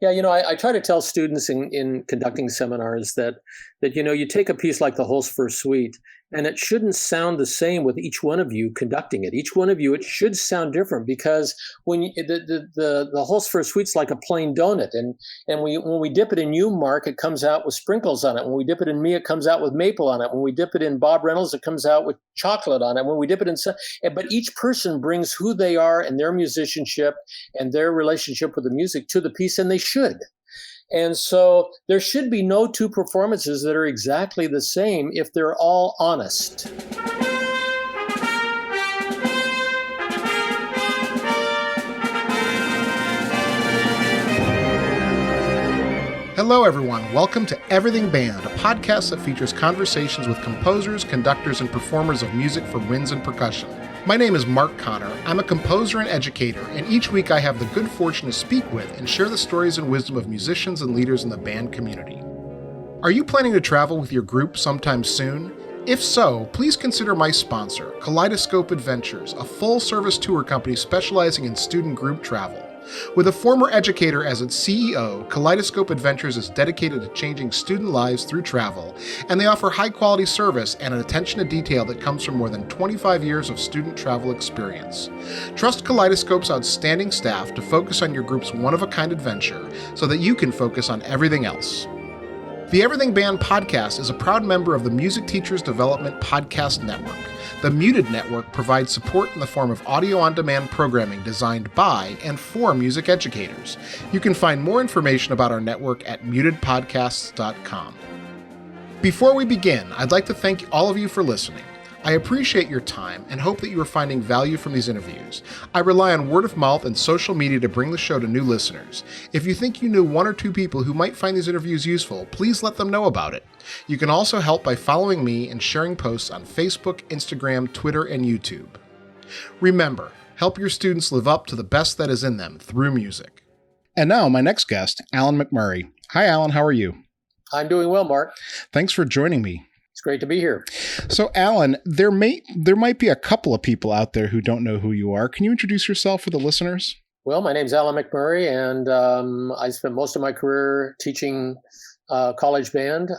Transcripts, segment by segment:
Yeah, I try to tell students in conducting seminars that you take a piece like the Holzfur Suite, and it shouldn't sound the same with each one of you conducting it. Each one of you, it should sound different because the Holzfur Suite's like a plain donut, and when we dip it in you, Mark, it comes out with sprinkles on it. When we dip it in me, it comes out with maple on it. When we dip it in Bob Reynolds, it comes out with chocolate on it. When we dip it in, but each person brings who they are and their musicianship and their relationship with the music to the piece, and they should. And so there should be no two performances that are exactly the same if they're all honest. Hello, everyone. Welcome to Everything Band, a podcast that features conversations with composers, conductors, and performers of music for winds and percussion. My name is Mark Connor. I'm a composer and educator, and each week I have the good fortune to speak with and share the stories and wisdom of musicians and leaders in the band community. Are you planning to travel with your group sometime soon? If so, please consider my sponsor, Kaleidoscope Adventures, a full-service tour company specializing in student group travel. With a former educator as its CEO, Kaleidoscope Adventures is dedicated to changing student lives through travel, and they offer high-quality service and an attention to detail that comes from more than 25 years of student travel experience. Trust Kaleidoscope's outstanding staff to focus on your group's one-of-a-kind adventure so that you can focus on everything else. The Everything Band podcast is a proud member of the Music Teachers Development Podcast Network. The Muted Network provides support in the form of audio-on-demand programming designed by and for music educators. You can find more information about our network at mutedpodcasts.com. Before we begin, I'd like to thank all of you for listening. I appreciate your time and hope that you are finding value from these interviews. I rely on word of mouth and social media to bring the show to new listeners. If you think you knew one or two people who might find these interviews useful, please let them know about it. You can also help by following me and sharing posts on Facebook, Instagram, Twitter, and YouTube. Remember, help your students live up to the best that is in them through music. And now, my next guest, Allan McMurray. Hi, Allan. How are you? I'm doing well, Mark. Thanks for joining me. It's great to be here. So, Allan, there might be a couple of people out there who don't know who you are. Can you introduce yourself for the listeners? Well, my name's Allan McMurray, and I spent most of my career teaching college band.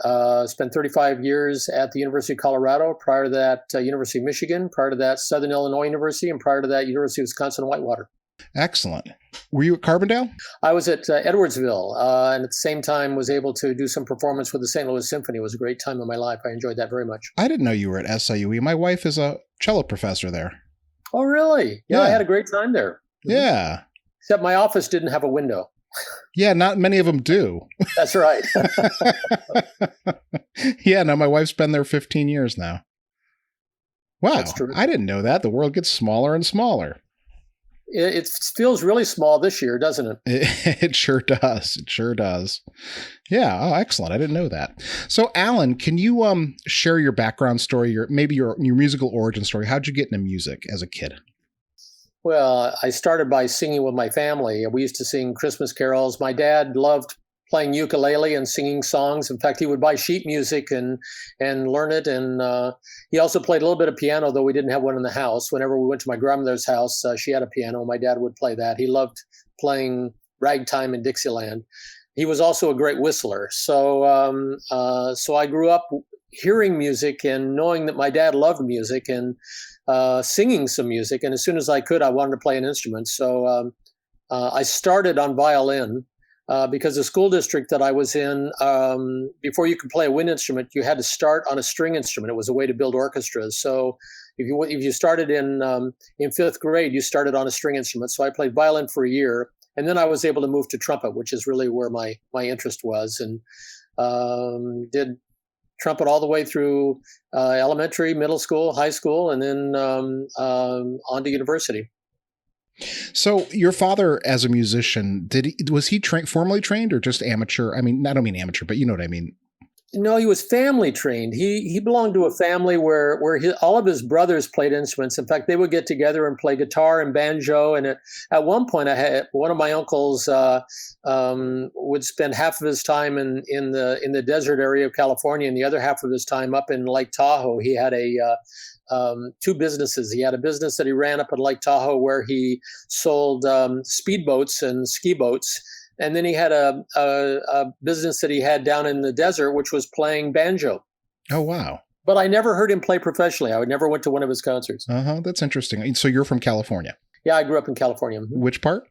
Spent 35 years at the University of Colorado. Prior to that, University of Michigan. Prior to that, Southern Illinois University, and prior to that, University of Wisconsin-Whitewater. Excellent. Were you at Carbondale? I was at Edwardsville, and at the same time was able to do some performance with the St. Louis Symphony. It was a great time of my life. I enjoyed that very much. I didn't know you were at SIUE. My wife is a cello professor there. Oh, really? Yeah, I had a great time there. Yeah. Except my office didn't have a window. Yeah, not many of them do. That's right. Yeah, no, my wife's been there 15 years now. Wow, that's true. I didn't know that. The world gets smaller and smaller. It feels really small this year, doesn't it? It sure does. It sure does. Yeah. Oh, excellent. I didn't know that. So, Allan, can you share your background story, your musical origin story? How'd you get into music as a kid? Well, I started by singing with my family. We used to sing Christmas carols. My dad loved playing ukulele and singing songs. In fact, he would buy sheet music and learn it. And he also played a little bit of piano, though we didn't have one in the house. Whenever we went to my grandmother's house, she had a piano. My dad would play that. He loved playing ragtime and Dixieland. He was also a great whistler. So I grew up hearing music and knowing that my dad loved music and singing some music. And as soon as I could, I wanted to play an instrument. So I started on violin. Because the school district that I was in, before you could play a wind instrument, you had to start on a string instrument. It was a way to build orchestras. So if you started in fifth grade, you started on a string instrument. So I played violin for a year, and then I was able to move to trumpet, which is really where my interest was, and did trumpet all the way through elementary, middle school, high school, and then on to university. So your father, as a musician, was he formally trained or just amateur? I mean, I don't mean amateur, but you know what I mean. No, he was family trained. He belonged to a family where all of his brothers played instruments. In fact, they would get together and play guitar and banjo. And at one point, I had one of my uncles would spend half of his time in the desert area of California, and the other half of his time up in Lake Tahoe. He had two businesses. He had a business that he ran up in Lake Tahoe where he sold speedboats and ski boats. And then he had a business that he had down in the desert, which was playing banjo. Oh, wow. But I never heard him play professionally. I never went to one of his concerts. That's interesting. So you're from California? Yeah, I grew up in California. Which part?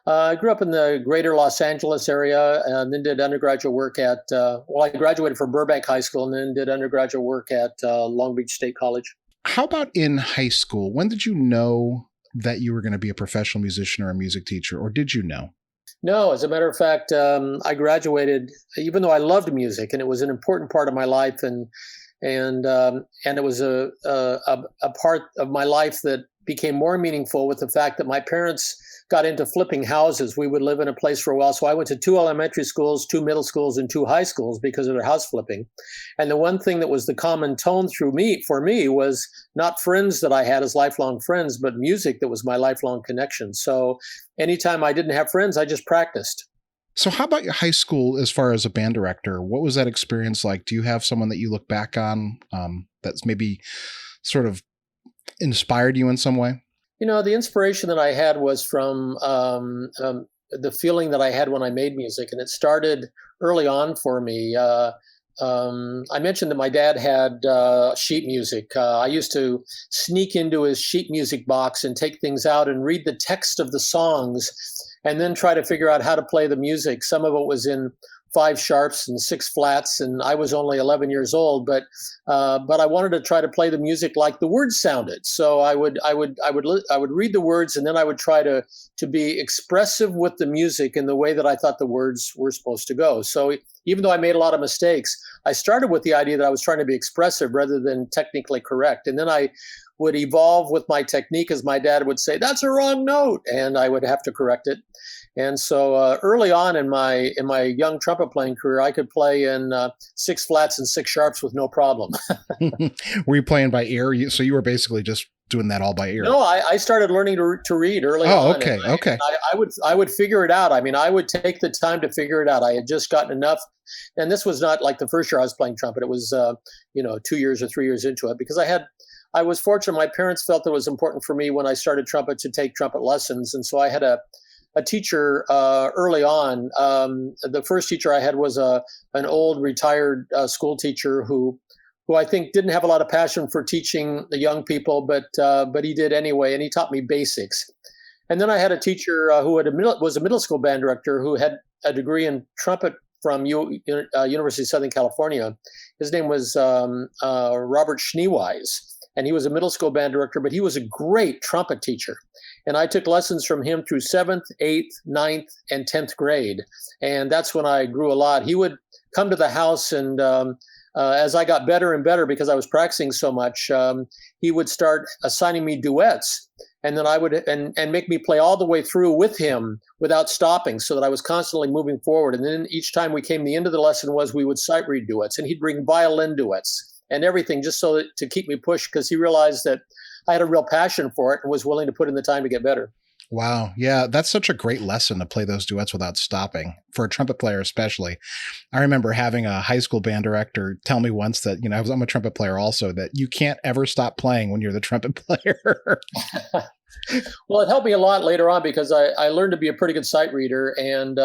I grew up in the greater Los Angeles area and then did undergraduate work at, I graduated from Burbank High School and then did undergraduate work at Long Beach State College. How about in high school? When did you know that you were going to be a professional musician or a music teacher, or did you know? No, as a matter of fact, I graduated, even though I loved music and it was an important part of my life, and it was a part of my life that became more meaningful with the fact that my parents got into flipping houses. We would live in a place for a while. So I went to 2 elementary schools, 2 middle schools, and 2 high schools because of their house flipping. And the one thing that was the common tone for me was not friends that I had as lifelong friends, but music that was my lifelong connection. So anytime I didn't have friends, I just practiced. So how about your high school as far as a band director? What was that experience like? Do you have someone that you look back on that's maybe sort of inspired you in some way? The inspiration that I had was from the feeling that I had when I made music, and it started early on for me. I mentioned that my dad had sheet music. I used to sneak into his sheet music box and take things out and read the text of the songs and then try to figure out how to play the music. Some of it was in 5 sharps and 6 flats, and I was only 11 years old, but I wanted to try to play the music like the words sounded. So I would read the words, and then I would try to be expressive with the music in the way that I thought the words were supposed to go. So even though I made a lot of mistakes, I started with the idea that I was trying to be expressive rather than technically correct. And then I would evolve with my technique, as my dad would say, "That's a wrong note," and I would have to correct it. And so early on in my young trumpet playing career, I could play in 6 flats and 6 sharps with no problem. Were you playing by ear? So you were basically just doing that all by ear? No, I started learning to read early on. Oh, okay, okay. I would figure it out. I mean, I would take the time to figure it out. I had just gotten enough. And this was not like the first year I was playing trumpet. It was, 2 years or 3 years into it, because I was fortunate. My parents felt that it was important for me when I started trumpet to take trumpet lessons. And so I had a teacher early on. The first teacher I had was an old retired school teacher who I think didn't have a lot of passion for teaching the young people, but he did anyway, and he taught me basics. And then I had a teacher who was a middle school band director who had a degree in trumpet from University of Southern California. His name was Robert Schneewise, and he was a middle school band director, but he was a great trumpet teacher. And I took lessons from him through 7th, 8th, 9th, and 10th grade. And that's when I grew a lot. He would come to the house, and as I got better and better because I was practicing so much, he would start assigning me duets. And then I would and make me play all the way through with him without stopping, so that I was constantly moving forward. And then each time we came, the end of the lesson was we would sight read duets, and he'd bring violin duets and everything just so that, to keep me pushed, because he realized that I had a real passion for it and was willing to put in the time to get better. Wow. Yeah, that's such a great lesson to play those duets without stopping, for a trumpet player especially. I remember having a high school band director tell me once that, I'm a trumpet player also, that you can't ever stop playing when you're the trumpet player. Well, it helped me a lot later on, because I learned to be a pretty good sight reader. And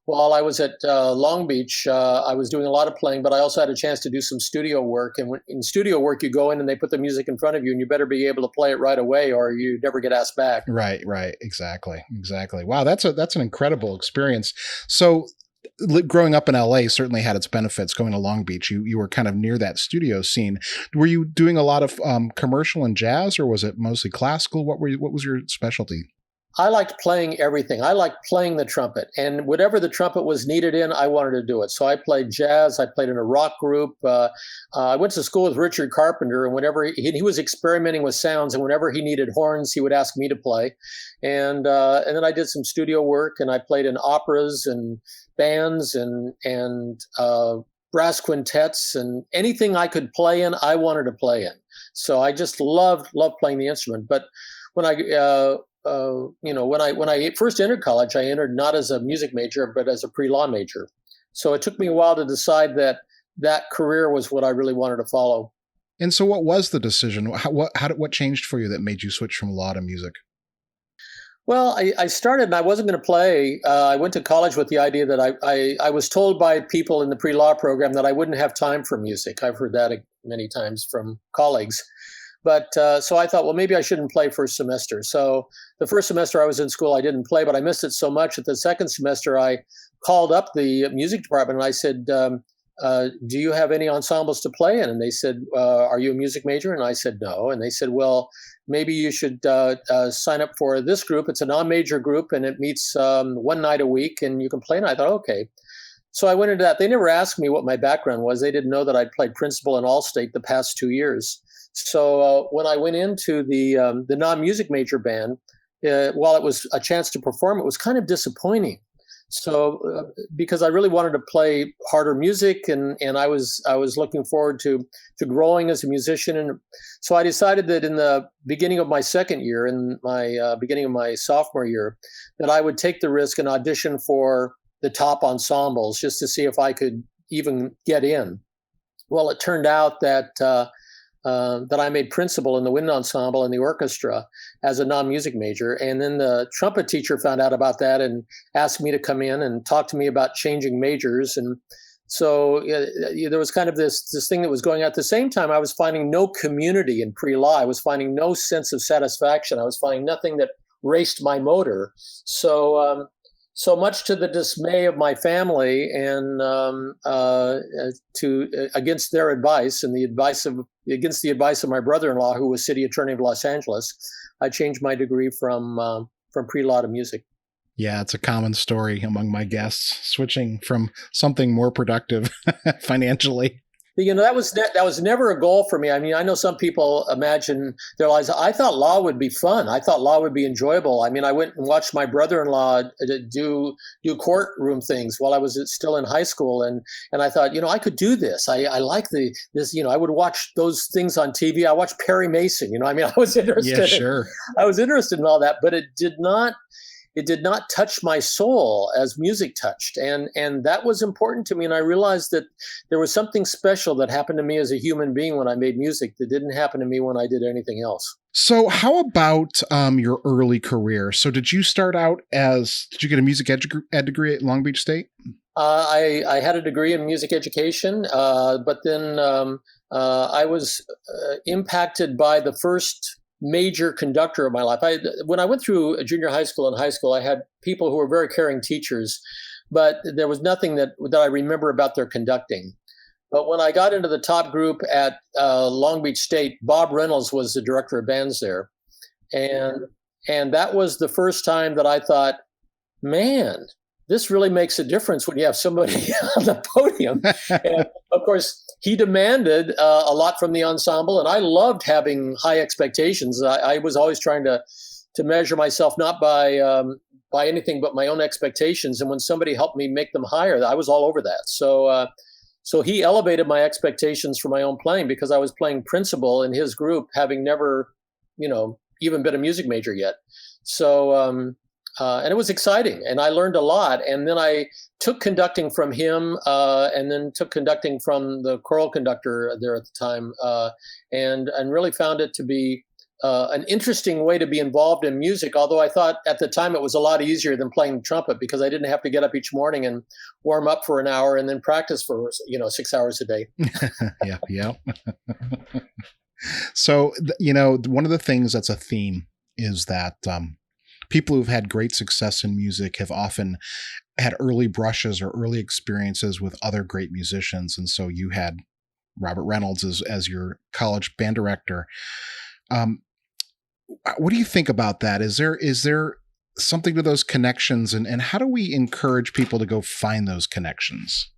while I was at Long Beach, I was doing a lot of playing, but I also had a chance to do some studio work. And in studio work, you go in and they put the music in front of you, and you better be able to play it right away, or you never get asked back. Right. Exactly. Wow, that's an incredible experience. So growing up in LA certainly had its benefits. Going to Long Beach, you were kind of near that studio scene. Were you doing a lot of commercial and jazz, or was it mostly classical? What was your specialty? I liked playing everything. I liked playing the trumpet, and whatever the trumpet was needed in, I wanted to do it. So I played jazz. I played in a rock group. I went to school with Richard Carpenter, and whenever he was experimenting with sounds, and whenever he needed horns, he would ask me to play. And then I did some studio work, and I played in operas and bands and brass quintets, and anything I could play in, I wanted to play in. So I just loved playing the instrument. But when when I first entered college, I entered not as a music major, but as a pre-law major. So it took me a while to decide that career was what I really wanted to follow. And so what was the decision? What changed for you that made you switch from law to music? Well, I started and I wasn't going to play. I went to college with the idea that I was told by people in the pre-law program that I wouldn't have time for music. I've heard that many times from colleagues. But so I thought, well, maybe I shouldn't play first semester. So the first semester I was in school, I didn't play, but I missed it so much. At the second semester, I called up the music department and I said, do you have any ensembles to play in? And they said, are you a music major? And I said, no. And they said, well, maybe you should sign up for this group. It's a non-major group and it meets one night a week and you can play. And I thought, okay. So I went into that. They never asked me what my background was. They didn't know that I'd played principal in Allstate the past 2 years. So when I went into the non-music major band, while it was a chance to perform, it was kind of disappointing. So because I really wanted to play harder music, and I was looking forward to growing as a musician, and so I decided that in the beginning of my second year, in my beginning of my sophomore year, that I would take the risk and audition for the top ensembles just to see if I could even get in. Well, it turned out that I made principal in the wind ensemble and the orchestra as a non-music major. And then the trumpet teacher found out about that and asked me to come in and talk to me about changing majors. And so there was kind of this thing that was going on. At the same time, I was finding no community in pre-law. I was finding no sense of satisfaction. I was finding nothing that raced my motor. So much to the dismay of my family and against their advice and against the advice of my brother-in-law, who was city attorney of Los Angeles, I changed my degree from pre-law to music. Yeah, it's a common story among my guests, switching from something more productive financially. That was never a goal for me. I mean, I know some people imagine their lives. I thought law would be fun. I thought law would be enjoyable. I mean, I went and watched my brother-in-law do courtroom things while I was still in high school, and I thought, I could do this. I like this. I would watch those things on TV. I watched Perry Mason. I mean, I was interested. Yeah, sure. I was interested in all that, but it did not touch my soul as music touched. And that was important to me. And I realized that there was something special that happened to me as a human being when I made music that didn't happen to me when I did anything else. So how about your early career? So did you did you get a music ed degree at Long Beach State? I had a degree in music education, but then I was impacted by the first major conductor of my life. When I went through a junior high school and high school, I had people who were very caring teachers, but there was nothing that I remember about their conducting. But when I got into the top group at Long Beach State, Bob Reynolds was the director of bands there. And that was the first time that I thought, man, this really makes a difference when you have somebody on the podium. And of course, he demanded a lot from the ensemble, and I loved having high expectations. I was always trying to measure myself not by anything but my own expectations. And when somebody helped me make them higher, I was all over that. So he elevated my expectations for my own playing because I was playing principal in his group, having never, even been a music major yet. So. And it was exciting, and I learned a lot. And then I took conducting from him, and then took conducting from the choral conductor there at the time, and really found it to be an interesting way to be involved in music. Although I thought at the time it was a lot easier than playing trumpet because I didn't have to get up each morning and warm up for an hour and then practice for 6 hours a day. Yeah. So one of the things that's a theme is that people who've had great success in music have often had early brushes or early experiences with other great musicians. And so you had Robert Reynolds as your college band director. What do you think about that? Is there something to those connections, and how do we encourage people to go find those connections?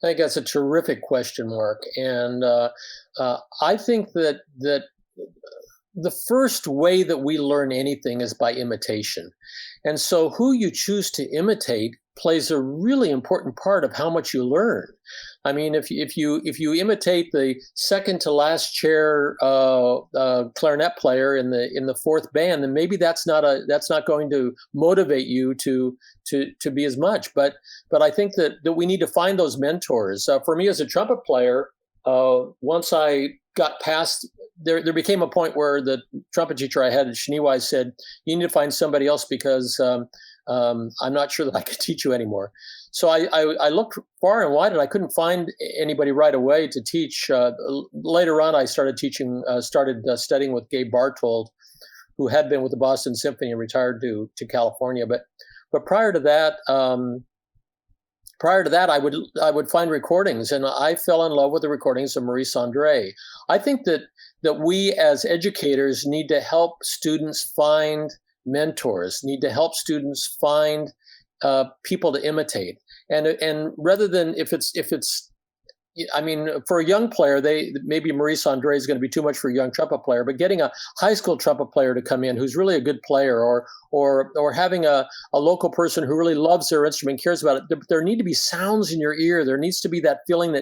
I think that's a terrific question, Mark. And I think that the first way that we learn anything is by imitation. And so who you choose to imitate plays a really important part of how much you learn. I mean, if you imitate the second to last chair clarinet player in the fourth band, then maybe that's not going to motivate you to be as much. But I think that we need to find those mentors. For me as a trumpet player, once I got past, there became a point where the trumpet teacher I had at Shiniwai said, "You need to find somebody else because I'm not sure that I could teach you anymore." So I looked far and wide, and I couldn't find anybody right away to teach. Later on, I started studying with Gabe Bartold, who had been with the Boston Symphony and retired to California. But prior to that, I would find recordings, and I fell in love with the recordings of Maurice Andre. I think that we as educators need to help students find mentors, need to help students find people to imitate, and rather than if it's I mean, for a young player, maybe Maurice Andre is going to be too much for a young trumpet player, but getting a high school trumpet player to come in who's really a good player, or having a local person who really loves their instrument, cares about it. There need to be sounds in your ear. There needs to be that feeling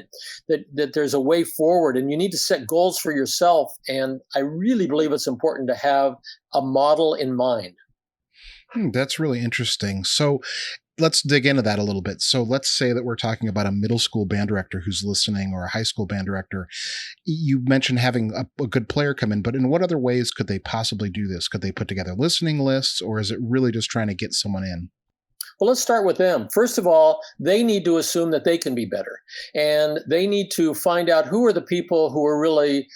that there's a way forward, and you need to set goals for yourself. And I really believe it's important to have a model in mind. That's really interesting. So let's dig into that a little bit. So let's say that we're talking about a middle school band director who's listening, or a high school band director. You mentioned having a good player come in, but in what other ways could they possibly do this? Could they put together listening lists, or is it really just trying to get someone in? Well, let's start with them. First of all, they need to assume that they can be better. And they need to find out who are the people who are really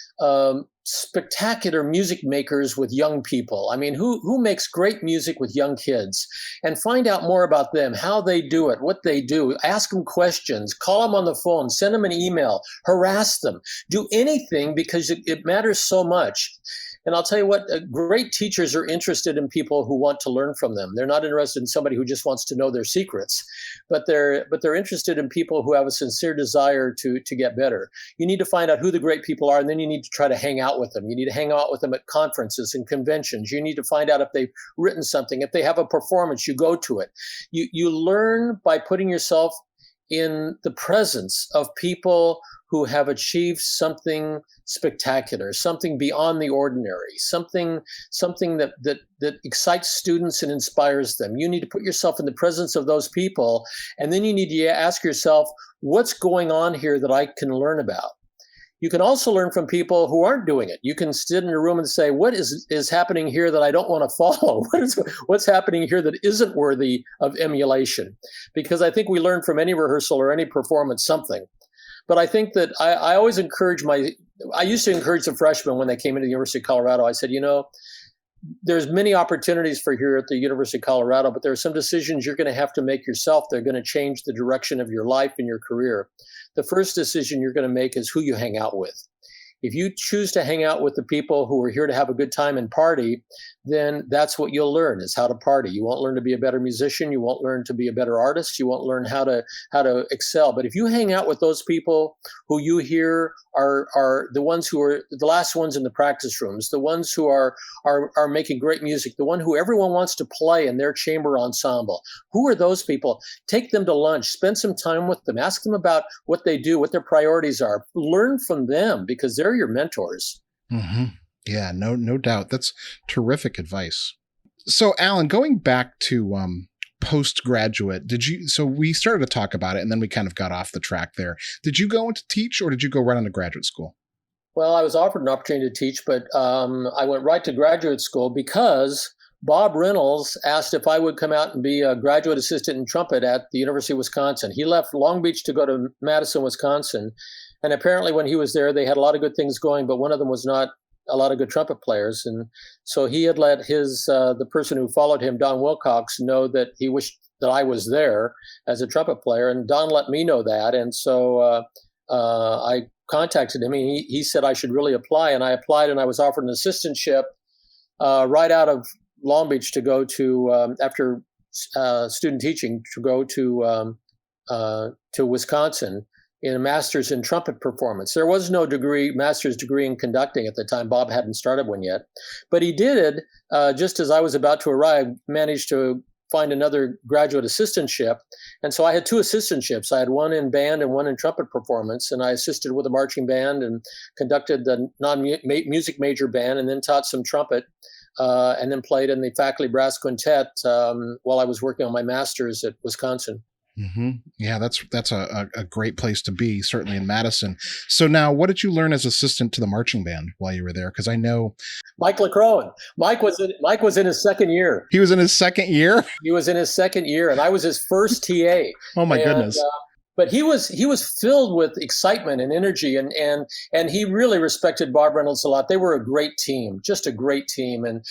spectacular music makers with young people. I mean, who makes great music with young kids, and find out more about them, how they do it, what they do. Ask them questions, call them on the phone, send them an email, harass them, do anything, because it matters so much. And I'll tell you what, great teachers are interested in people who want to learn from them. They're not interested in somebody who just wants to know their secrets, but they're interested in people who have a sincere desire to get better. You need to find out who the great people are, and then you need to try to hang out with them. You need to hang out with them at conferences and conventions. You need to find out if they've written something. If they have a performance, you go to it. You learn by putting yourself in the presence of people who have achieved something spectacular, something beyond the ordinary, something that excites students and inspires them. You need to put yourself in the presence of those people, and then you need to ask yourself, what's going on here that I can learn about? You can also learn from people who aren't doing it. You can sit in a room and say, what is happening here that I don't want to follow? What's happening here that isn't worthy of emulation? Because I think we learn from any rehearsal or any performance something. But I think that I always I used to encourage the freshmen when they came into the University of Colorado. I said, there's many opportunities for here at the University of Colorado, but there are some decisions you're going to have to make yourself. They're going to change the direction of your life and your career. The first decision you're going to make is who you hang out with. If you choose to hang out with the people who are here to have a good time and party, then that's what you'll learn, is how to party. You won't learn to be a better musician. You won't learn to be a better artist. You won't learn how to excel. But if you hang out with those people who you hear are the ones who are the last ones in the practice rooms, the ones who are making great music, the one who everyone wants to play in their chamber ensemble, who are those people? Take them to lunch, spend some time with them, ask them about what they do, what their priorities are. Learn from them, because they're your mentors. Mm-hmm. Yeah, no doubt. That's terrific advice. So, Allan, going back to postgraduate, so we started to talk about it, and then we kind of got off the track there. Did you go into teach, or did you go right into graduate school? Well, I was offered an opportunity to teach, but I went right to graduate school because Bob Reynolds asked if I would come out and be a graduate assistant in trumpet at the University of Wisconsin. He left Long Beach to go to Madison, Wisconsin. And apparently when he was there, they had a lot of good things going, but one of them was not a lot of good trumpet players. And so he had let the person who followed him, Don Wilcox, know that he wished that I was there as a trumpet player. And Don let me know that. And so I contacted him. He said I should really apply. And I applied, and I was offered an assistantship right out of Long Beach to go to, after student teaching, to go to Wisconsin in a master's in trumpet performance. There was no master's degree in conducting at the time. Bob hadn't started one yet. But he did, just as I was about to arrive, managed to find another graduate assistantship. And so I had two assistantships. I had one in band and one in trumpet performance. And I assisted with a marching band and conducted the non-music major band, and then taught some trumpet, and then played in the faculty brass quintet while I was working on my master's at Wisconsin. Yeah, that's a great place to be, certainly in Madison. So now, what did you learn as assistant to the marching band while you were there? Because I know Mike LaCrowan. Mike was in his second year. he was in his second year. He was in his second year, and I was his first TA. Oh my goodness! But he was filled with excitement and energy, and he really respected Bob Reynolds a lot. They were a great team, just a great team, and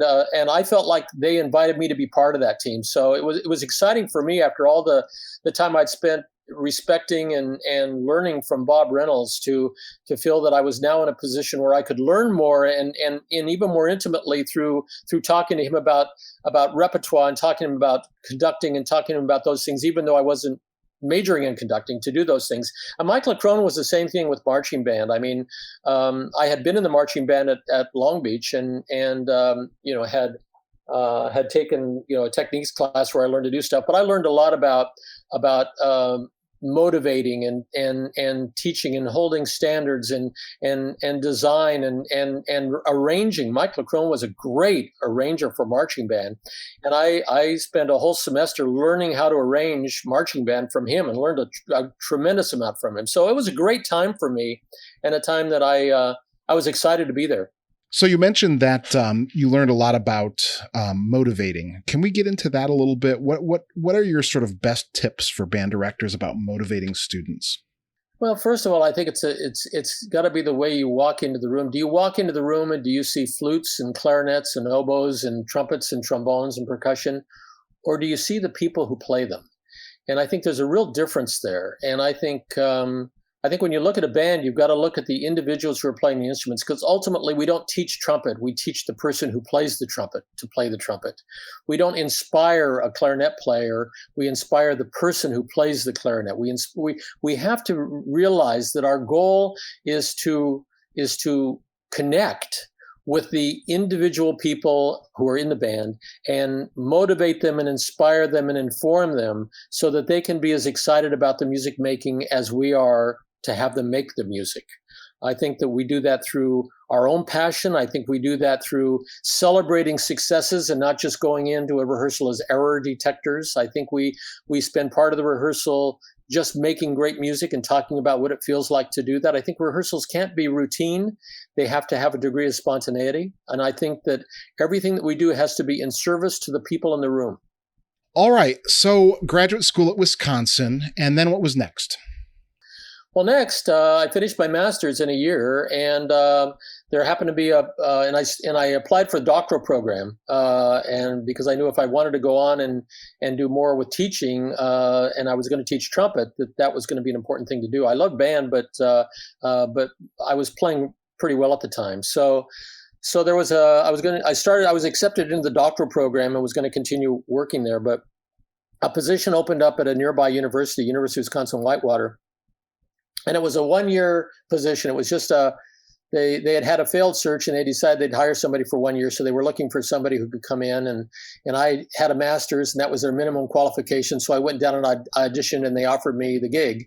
I felt like they invited me to be part of that team. So it was exciting for me after all the time I'd spent respecting and learning from Bob Reynolds to feel that I was now in a position where I could learn more and even more intimately through talking to him about repertoire and talking to him about conducting and talking to him about those things, even though I wasn't majoring in conducting, to do those things. And Mike LaCrowan was the same thing with marching band. I mean, I had been in the marching band at Long Beach and had taken a techniques class where I learned to do stuff, but I learned a lot about motivating and teaching and holding standards and design and arranging. Mike LaCrowan was a great arranger for marching band, and I spent a whole semester learning how to arrange marching band from him and learned a tremendous amount from him. So it was a great time for me, and a time that I was excited to be there. So you mentioned that you learned a lot about motivating. Can we get into that a little bit? What are your sort of best tips for band directors about motivating students? Well, first of all, I think it's got to be the way you walk into the room. Do you walk into the room and do you see flutes and clarinets and oboes and trumpets and trombones and percussion, or do you see the people who play them? And I think there's a real difference there. And I think when you look at a band, you've got to look at the individuals who are playing the instruments, because ultimately we don't teach trumpet. We teach the person who plays the trumpet to play the trumpet. We don't inspire a clarinet player. We inspire the person who plays the clarinet. We have to realize that our goal is to connect with the individual people who are in the band and motivate them and inspire them and inform them so that they can be as excited about the music making as we are to have them make the music. I think that we do that through our own passion. I think we do that through celebrating successes and not just going into a rehearsal as error detectors. I think we spend part of the rehearsal just making great music and talking about what it feels like to do that. I think rehearsals can't be routine. They have to have a degree of spontaneity. And I think that everything that we do has to be in service to the people in the room. All right. So graduate school at Wisconsin, and then what was next? Well, next, I finished my master's in a year, and there happened to be and I applied for a doctoral program, and because I knew if I wanted to go on and do more with teaching, and I was going to teach trumpet, that was going to be an important thing to do. I love band, but I was playing pretty well at the time, so there was I was accepted into the doctoral program and was going to continue working there, but a position opened up at a nearby university, University of Wisconsin-Whitewater. And it was a 1-year position. It was just they had a failed search and they decided they'd hire somebody for 1 year. So they were looking for somebody who could come in, and I had a master's and that was their minimum qualification. So I went down and I auditioned and they offered me the gig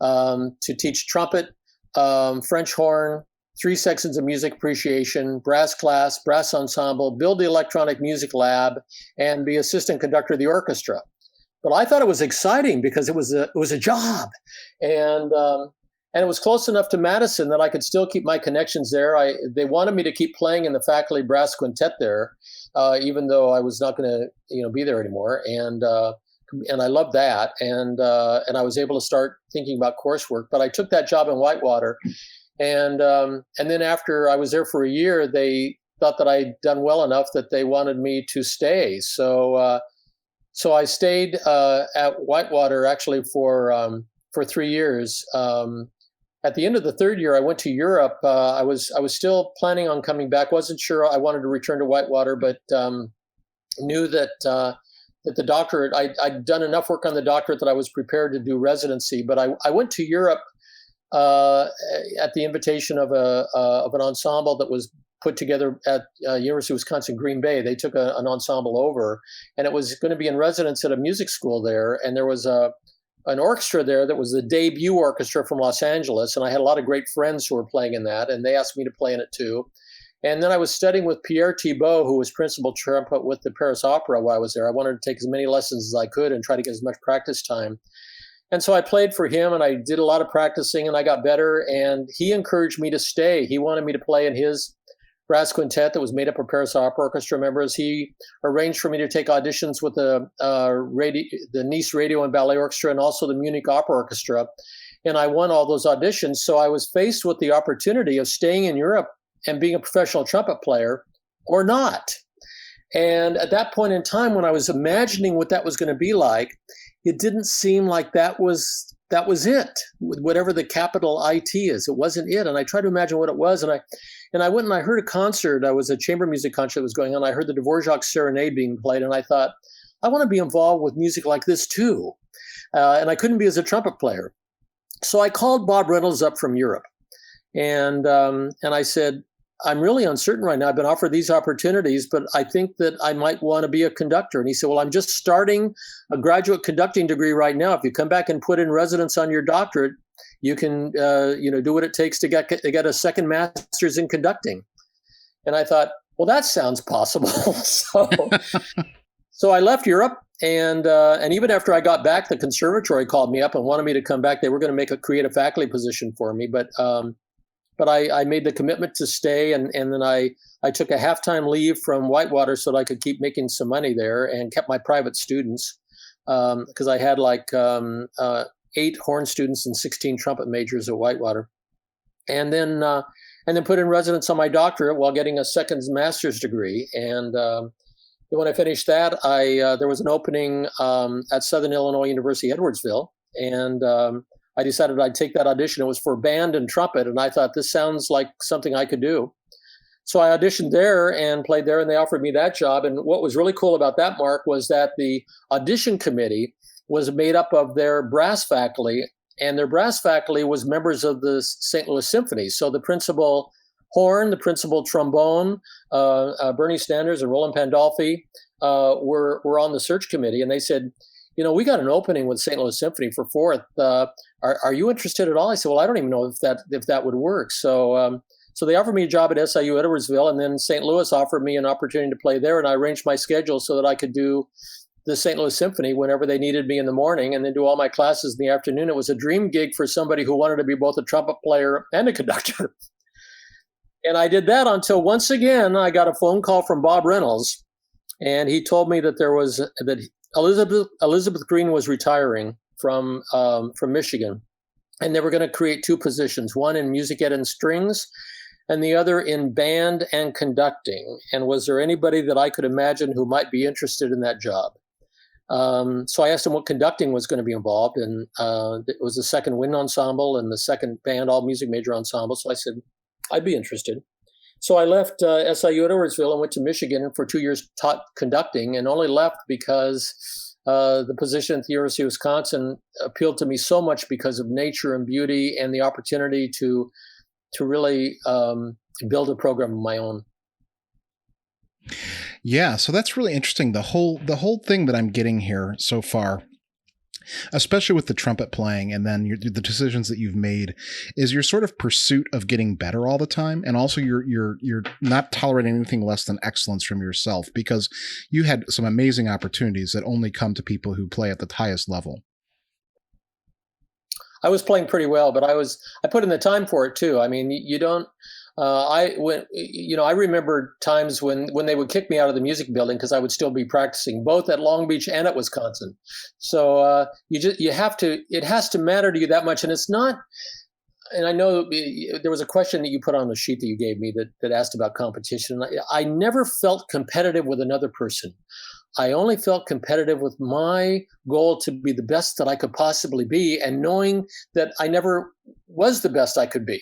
to teach trumpet, French horn, 3 sections of music appreciation, brass class, brass ensemble, build the electronic music lab, and be assistant conductor of the orchestra. But I thought it was exciting because it was a job, and it was close enough to Madison that I could still keep my connections there. They wanted me to keep playing in the faculty brass quintet there, even though I was not going to be there anymore. And I loved that, and I was able to start thinking about coursework. But I took that job in Whitewater, and then after I was there for a year, they thought that I'd done well enough that they wanted me to stay. So I stayed at Whitewater actually for 3 years. At the end of the third year, I went to Europe. I was still planning on coming back. Wasn't sure I wanted to return to Whitewater, but knew that the doctorate, I'd done enough work on the doctorate that I was prepared to do residency. But I went to Europe at the invitation of an ensemble that was put together at University of Wisconsin Green Bay. They took an ensemble over, and it was going to be in residence at a music school there. And there was an orchestra there that was the debut orchestra from Los Angeles, and I had a lot of great friends who were playing in that, and they asked me to play in it too. And then I was studying with Pierre Thibault, who was principal trumpet with the Paris Opera while I was there. I wanted to take as many lessons as I could and try to get as much practice time. And so I played for him, and I did a lot of practicing, and I got better. And he encouraged me to stay. He wanted me to play in his brass quintet that was made up of Paris Opera Orchestra members. He arranged for me to take auditions with the Nice Radio and Ballet Orchestra and also the Munich Opera Orchestra. And I won all those auditions. So I was faced with the opportunity of staying in Europe and being a professional trumpet player or not. And at that point in time, when I was imagining what that was going to be like, it didn't seem like that was it, whatever the capital IT is. It wasn't it. And I tried to imagine what it was. And I went and I heard a concert. I was a chamber music concert that was going on. I heard the Dvorak Serenade being played. And I thought, I want to be involved with music like this too. And I couldn't be as a trumpet player. So I called Bob Reynolds up from Europe. And I said, I'm really uncertain right now. I've been offered these opportunities, but I think that I might want to be a conductor. And he said, well, I'm just starting a graduate conducting degree right now. If you come back and put in residence on your doctorate, you can, do what it takes to get a second master's in conducting. And I thought, well, that sounds possible. So I left Europe, and even after I got back, the conservatory called me up and wanted me to come back. They were going to create a faculty position for me, but I made the commitment to stay, and then I took a halftime leave from Whitewater so that I could keep making some money there, and kept my private students because I had 8 horn students and 16 trumpet majors at Whitewater, and then put in residence on my doctorate while getting a second master's degree. And when I finished that, there was an opening at Southern Illinois University-Edwardsville, and I decided I'd take that audition. It was for band and trumpet, and I thought this sounds like something I could do. So I auditioned there and played there, and they offered me that job. And what was really cool about that, Mark, was that the audition committee was made up of their brass faculty, and their brass faculty was members of the St. Louis Symphony. So the principal horn, the principal trombone, Bernie Sanders and Roland Pandolfi were on the search committee, and they said, we got an opening with St. Louis Symphony for 4th. Are you interested at all? I said, well, I don't even know if that would work. So they offered me a job at SIU Edwardsville, and then St. Louis offered me an opportunity to play there, and I arranged my schedule so that I could do the St. Louis Symphony whenever they needed me in the morning, and then do all my classes in the afternoon. It was a dream gig for somebody who wanted to be both a trumpet player and a conductor. And I did that until once again I got a phone call from Bob Reynolds, and he told me that Elizabeth Green was retiring from Michigan, and they were going to create 2 positions, one in music ed and strings, and the other in band and conducting. And was there anybody that I could imagine who might be interested in that job? So I asked him what conducting was going to be involved, and it was the second wind ensemble and the second band all music major ensemble. So I said, I'd be interested. So I left SIU at Edwardsville and went to Michigan, and for 2 years taught conducting, and only left because the position at the University of Wisconsin appealed to me so much because of nature and beauty and the opportunity to really build a program of my own. Yeah, so that's really interesting. The whole thing that I'm getting here so far, especially with the trumpet playing and then the decisions that you've made, is your sort of pursuit of getting better all the time. And also you're not tolerating anything less than excellence from yourself, because you had some amazing opportunities that only come to people who play at the highest level. I was playing pretty well, but I put in the time for it too. I mean, you don't, I remember times when they would kick me out of the music building because I would still be practicing both at Long Beach and at Wisconsin. So it has to matter to you that much. And it's not, and I know there was a question that you put on the sheet that you gave me that asked about competition. I never felt competitive with another person. I only felt competitive with my goal to be the best that I could possibly be, and knowing that I never was the best I could be.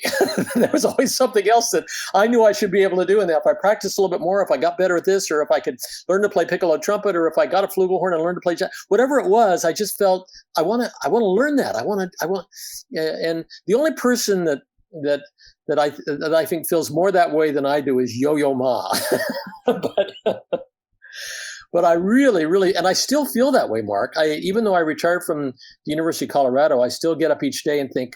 There was always something else that I knew I should be able to do. And that if I practiced a little bit more, if I got better at this, or if I could learn to play piccolo trumpet, or if I got a flugelhorn and learned to play whatever it was, I just felt I want to learn that. And the only person that I think feels more that way than I do is Yo-Yo Ma. But I really, really, and I still feel that way, Mark. Even though I retired from the University of Colorado, I still get up each day and think,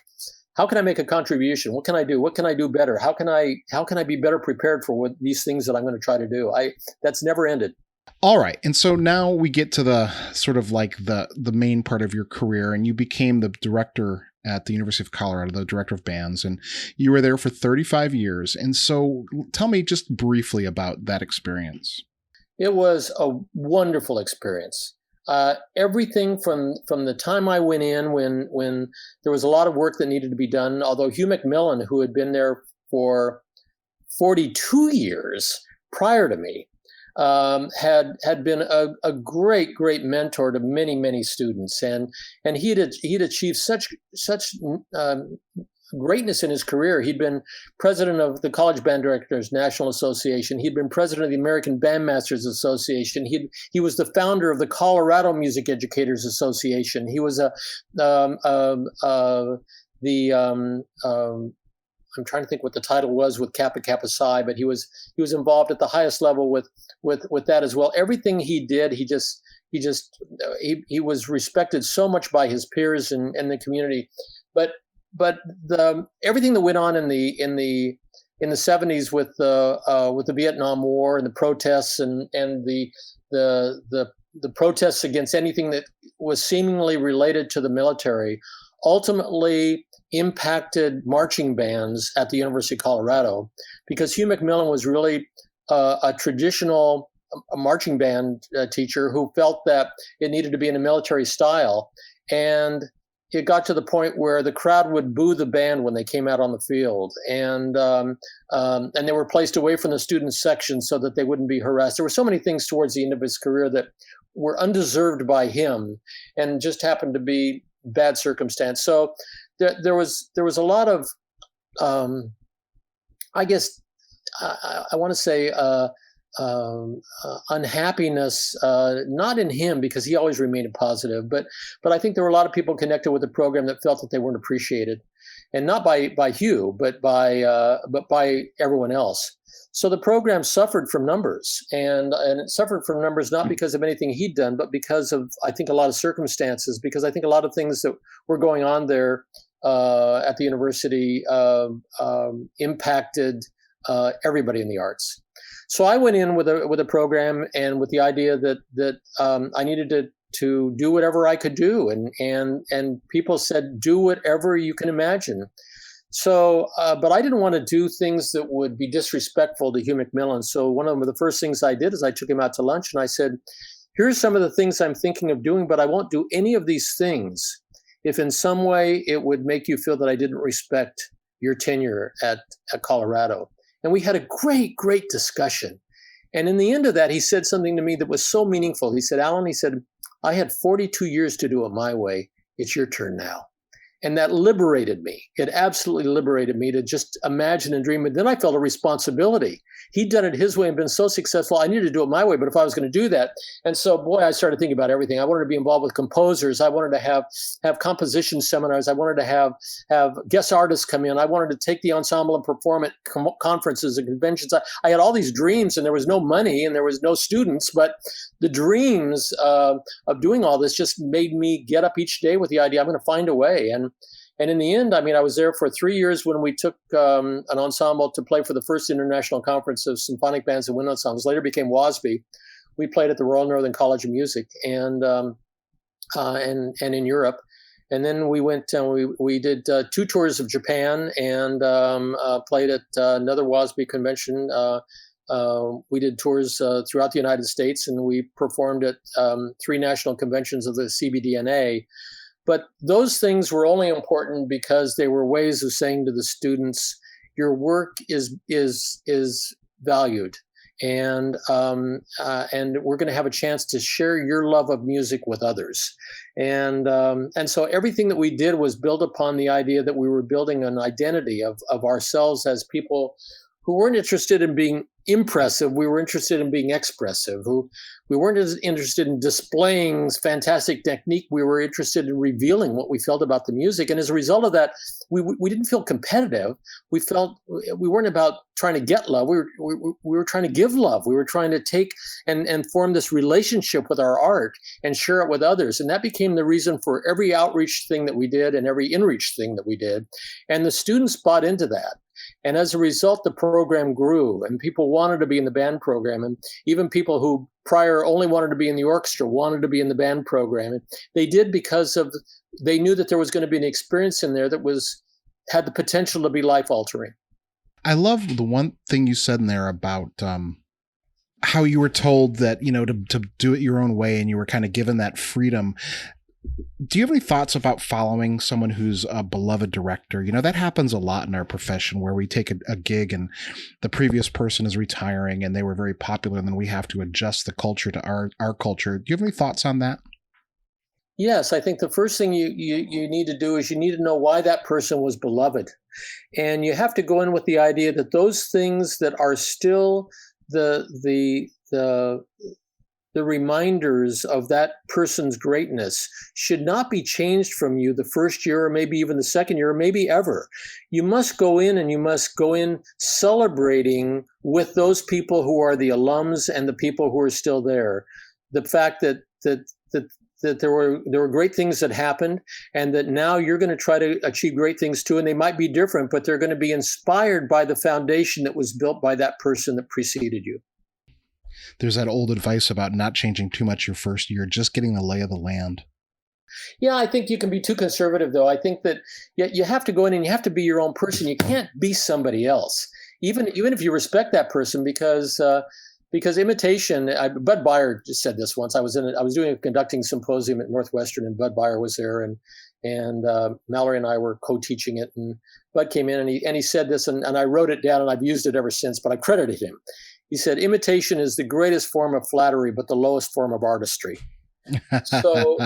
how can I make a contribution? What can I do? What can I do better? How can I be better prepared for what these things that I'm going to try to do? That's never ended. All right. And so now we get to the sort of like the main part of your career, and you became the director at the University of Colorado, the director of bands, and you were there for 35 years. And so tell me just briefly about that experience. It was a wonderful experience. Everything from the time I went in, when there was a lot of work that needed to be done, although Hugh McMillan, who had been there for 42 years prior to me, had been a great mentor to many students, and he'd achieved such greatness in his career. He'd been president of the College Band Directors National Association. He'd been president of the American Bandmasters Association. He was the founder of the Colorado Music Educators Association. He was I'm trying to think what the title was with Kappa Kappa Psi, but he was involved at the highest level with that as well. Everything he did, he was respected so much by his peers and the community. But everything that went on in the 70s with the Vietnam War and the protests and the protests against anything that was seemingly related to the military ultimately impacted marching bands at the University of Colorado, because Hugh McMillan was really a traditional marching band teacher who felt that it needed to be in a military style. And it got to the point where the crowd would boo the band when they came out on the field, and they were placed away from the student section so that they wouldn't be harassed. There were so many things towards the end of his career that were undeserved by him and just happened to be bad circumstance. So there was a lot of, I guess I want to say unhappiness, not in him, because he always remained positive, but I think there were a lot of people connected with the program that felt that they weren't appreciated, and not by Hugh, but by everyone else. So the program suffered from numbers, and it suffered from numbers not because of anything he'd done, but because of, I think, a lot of circumstances, because I think a lot of things that were going on there at the university impacted everybody in the arts. So I went in with a program and with the idea that I needed to do whatever I could do, and people said, do whatever you can imagine. So, but I didn't want to do things that would be disrespectful to Hugh McMillan. So one of the first things I did is I took him out to lunch and I said, here's some of the things I'm thinking of doing, but I won't do any of these things if in some way it would make you feel that I didn't respect your tenure at Colorado. And we had a great discussion. And in the end of that, he said something to me that was so meaningful. He said, Allan, he said, I had 42 years to do it my way. It's your turn now. And that liberated me. It absolutely liberated me to just imagine and dream. And then I felt a responsibility. He'd done it his way and been so successful. I needed to do it my way, but if I was going to do that. And so, boy, I started thinking about everything. I wanted to be involved with composers. I wanted to have composition seminars. I wanted to have guest artists come in. I wanted to take the ensemble and perform at conferences and conventions. I had all these dreams, and there was no money and there was no students, but the dreams of doing all this just made me get up each day with the idea I'm going to find a way. And in the end, I mean, I was there for 3 years when we took an ensemble to play for the first international conference of symphonic bands and wind ensembles. Later became WASB. We played at the Royal Northern College of Music and in Europe. And then we went and we did 2 tours of Japan and played at another WASB convention. We did tours throughout the United States, and we performed at 3 national conventions of the CBDNA. But those things were only important because they were ways of saying to the students, your work is valued, and we're going to have a chance to share your love of music with others. And so everything that we did was built upon the idea that we were building an identity of ourselves as people who weren't interested in being impressive. We were interested in being expressive. We weren't as interested in displaying fantastic technique. We were interested in revealing what we felt about the music. And as a result of that, we didn't feel competitive. We weren't about trying to get love. We were trying to give love. We were trying to take and form this relationship with our art and share it with others. And that became the reason for every outreach thing that we did and every inreach thing that we did. And the students bought into that. And as a result, the program grew and people wanted to be in the band program. And even people who prior only wanted to be in the orchestra wanted to be in the band program. And they did because they knew that there was going to be an experience in there that had the potential to be life altering. I love the one thing you said in there about how you were told that, to do it your own way and you were kind of given that freedom. Do you have any thoughts about following someone who's a beloved director? That happens a lot in our profession where we take a gig and the previous person is retiring and they were very popular and then we have to adjust the culture to our culture. Do you have any thoughts on that? Yes, I think the first thing you need to do is you need to know why that person was beloved. And you have to go in with the idea that those things that are still the reminders of that person's greatness should not be changed from you the first year or maybe even the second year or maybe ever. You must go in celebrating with those people who are the alums and the people who are still there. The fact that there were great things that happened and that now you're going to try to achieve great things too. And they might be different, but they're going to be inspired by the foundation that was built by that person that preceded you. There's that old advice about not changing too much your first year, just getting the lay of the land. Yeah, I think you can be too conservative, though. I think that you have to go in and you have to be your own person. You can't be somebody else, even if you respect that person, because imitation. Bud Byer just said this once. I was doing a conducting symposium at Northwestern, and Bud Byer was there, and Mallory and I were co-teaching it, and Bud came in and he said this, and I wrote it down, and I've used it ever since, but I credited him. He said, imitation is the greatest form of flattery, but the lowest form of artistry. So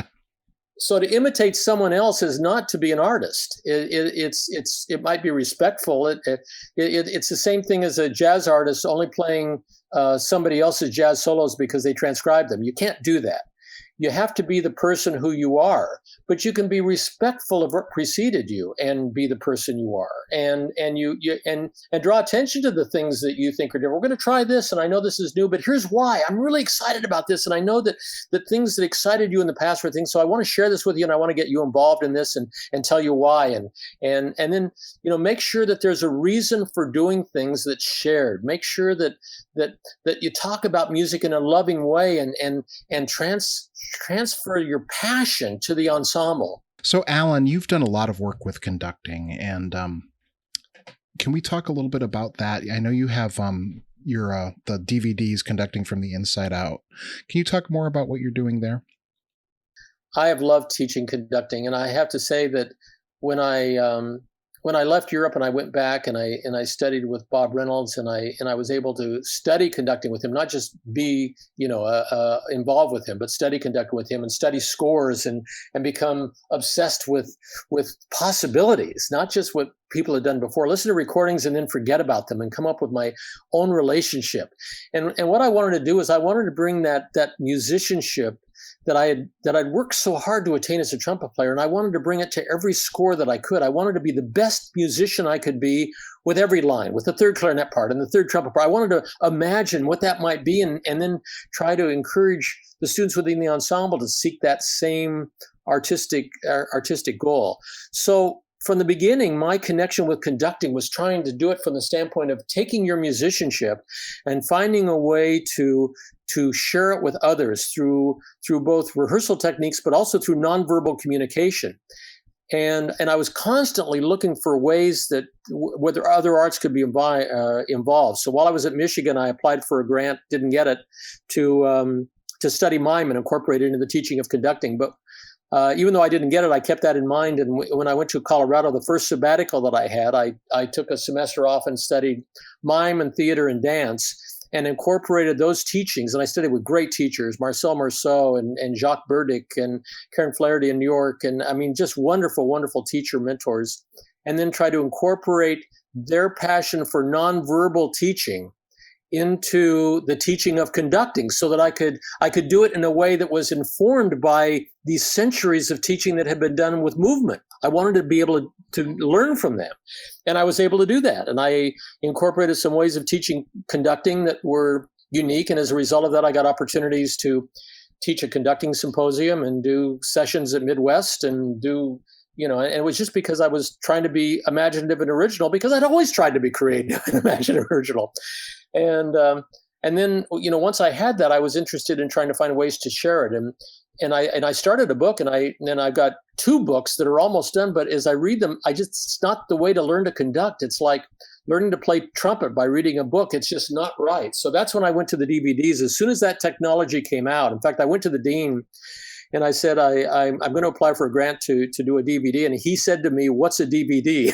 to imitate someone else is not to be an artist. It might be respectful. It's the same thing as a jazz artist only playing somebody else's jazz solos because they transcribe them. You can't do that. You have to be the person who you are, but you can be respectful of what preceded you and be the person you are, and draw attention to the things that you think are different. We're going to try this, and I know this is new, but here's why. I'm really excited about this, and I know that the things that excited you in the past were things. So I want to share this with you, and I want to get you involved in this and tell you why, and then make sure that there's a reason for doing things that's shared. Make sure that you talk about music in a loving way and transfer your passion to the ensemble. So, Allan, you've done a lot of work with conducting, and can we talk a little bit about that? I know you have the DVDs, Conducting from the Inside Out. Can you talk more about what you're doing there? I have loved teaching conducting, and I have to say that when I left Europe and I went back and I studied with Bob Reynolds and I was able to study conducting with him, not just be involved with him, but study conducting with him and study scores and become obsessed with possibilities, not just what people had done before. Listen to recordings and then forget about them and come up with my own relationship. And what I wanted to do is I wanted to bring that musicianship that I'd worked so hard to attain as a trumpet player, and I wanted to bring it to every score that I could. I wanted to be the best musician I could be with every line, with the third clarinet part and the third trumpet part. I wanted to imagine what that might be and then try to encourage the students within the ensemble to seek that same artistic goal. So from the beginning, my connection with conducting was trying to do it from the standpoint of taking your musicianship and finding a way to share it with others through both rehearsal techniques, but also through nonverbal communication. And I was constantly looking for ways that whether other arts could be involved. So while I was at Michigan, I applied for a grant, didn't get it, to study mime and incorporate it into the teaching of conducting. But even though I didn't get it, I kept that in mind. And when I went to Colorado, the first sabbatical that I had, I took a semester off and studied mime and theater and dance and incorporated those teachings. And I studied with great teachers, Marcel Marceau and Jacques Burdick and Karen Flaherty in New York. And I mean, just wonderful, wonderful teacher mentors. And then try to incorporate their passion for nonverbal teaching into the teaching of conducting so that I could do it in a way that was informed by these centuries of teaching that had been done with movement. I wanted to be able to learn from them. And I was able to do that. And I incorporated some ways of teaching conducting that were unique. And as a result of that, I got opportunities to teach a conducting symposium and do sessions at Midwest and do, and it was just because I was trying to be imaginative and original, because I'd always tried to be creative and imaginative and original. And then, once I had that, I was interested in trying to find ways to share it. And I started a book, and I've got 2 books that are almost done. But as I read them, it's not the way to learn to conduct. It's like learning to play trumpet by reading a book. It's just not right. So that's when I went to the DVDs. As soon as that technology came out, in fact, I went to the dean and I said, I'm going to apply for a grant to do a DVD. And he said to me, "What's a DVD?"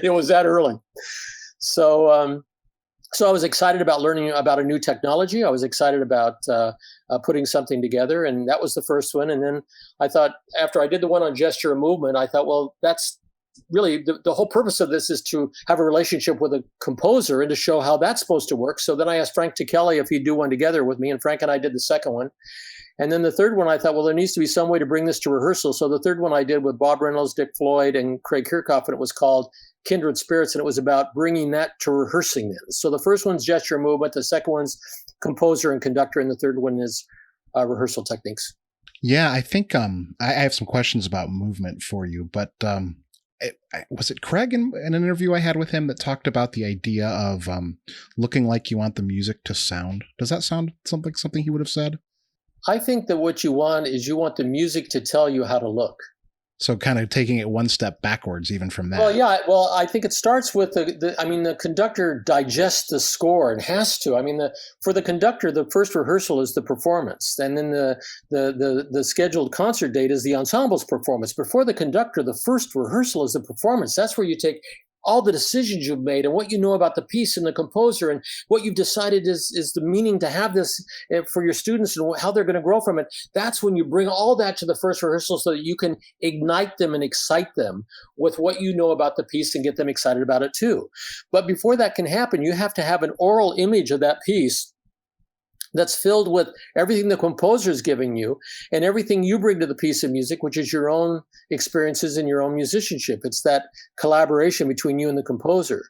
It was that early. So I was excited about learning about a new technology. I was excited about putting something together. And that was the first one. And then I thought, after I did the one on gesture and movement, I thought, well, that's really the whole purpose of this is to have a relationship with a composer and to show how that's supposed to work. So then I asked Frank Kelly if he'd do one together with me. And Frank and I did the second one. And then the third one, I thought, well, there needs to be some way to bring this to rehearsal. So the third one I did with Bob Reynolds, Dick Floyd, and Craig Kirchhoff, and it was called Kindred Spirits, and it was about bringing that to rehearsing then. So the first one's gesture and movement, the second one's composer and conductor, and the third one is rehearsal techniques. Yeah, I think I have some questions about movement for you, but was it Craig in an interview I had with him that talked about the idea of looking like you want the music to sound? Does that sound something he would have said? I think that what you want is you want the music to tell you how to look. So kind of taking it one step backwards, even from that. Well, yeah. Well, I think it starts with the conductor digests the score and has to. For the conductor, the first rehearsal is the performance, and then the scheduled concert date is the ensemble's performance. Before the conductor, the first rehearsal is the performance. That's where you take all the decisions you've made and what you know about the piece and the composer and what you've decided is the meaning to have this for your students and how they're going to grow from it. That's when you bring all that to the first rehearsal so that you can ignite them and excite them with what you know about the piece and get them excited about it too. But before that can happen, you have to have an oral image of that piece that's filled with everything the composer is giving you and everything you bring to the piece of music, which is your own experiences and your own musicianship. It's that collaboration between you and the composer.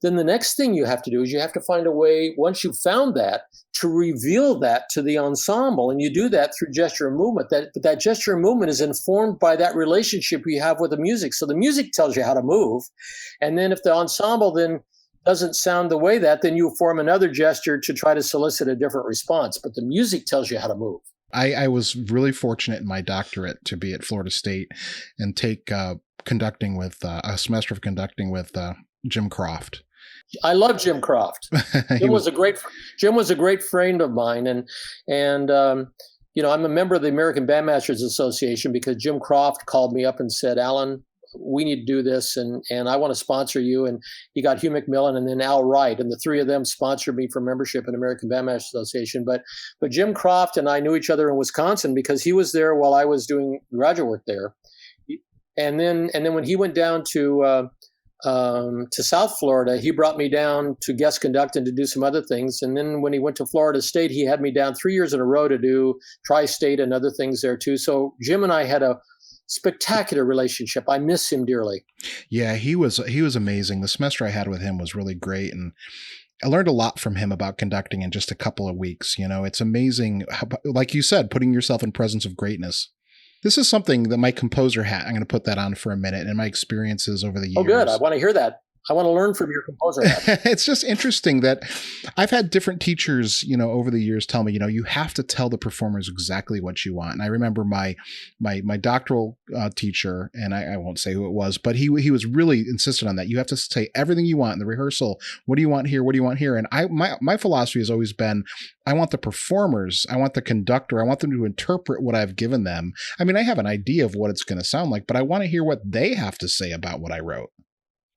Then the next thing you have to do is you have to find a way, once you've found that, to reveal that to the ensemble. And you do that through gesture and movement. That gesture and movement is informed by that relationship you have with the music. So the music tells you how to move. And then if the ensemble then doesn't sound the way then you form another gesture to try to solicit a different response. But the music tells you how to move. I was really fortunate in my doctorate to be at Florida State and take conducting with a semester of conducting with Jim Croft. I love Jim Croft. Jim was a great friend of mine, and I'm a member of the American Bandmasters Association because Jim Croft called me up and said, "Allan, we need to do this, and I want to sponsor you." And he got Hugh McMillan and then Al Wright, and the three of them sponsored me for membership in American Bandmasters Association. But Jim Croft and I knew each other in Wisconsin because he was there while I was doing graduate work there. And then when he went down to South Florida, he brought me down to guest conduct and to do some other things. And then when he went to Florida State, he had me down 3 years in a row to do Tri-State and other things there too. So Jim and I had a spectacular relationship. I miss him dearly. Yeah, he was amazing. The semester I had with him was really great, and I learned a lot from him about conducting in just a couple of weeks. It's amazing how, like you said, putting yourself in presence of greatness. This is something that my composer hat, I'm going to put that on for a minute, and my experiences over the years. Oh, good. I want to hear that. I want to learn from your composer. It's just interesting that I've had different teachers, over the years tell me, you have to tell the performers exactly what you want. And I remember my doctoral teacher, and I won't say who it was, but he was really insistent on that. You have to say everything you want in the rehearsal. What do you want here? What do you want here? And my philosophy has always been, I want the performers, I want the conductor, I want them to interpret what I've given them. I mean, I have an idea of what it's going to sound like, but I want to hear what they have to say about what I wrote.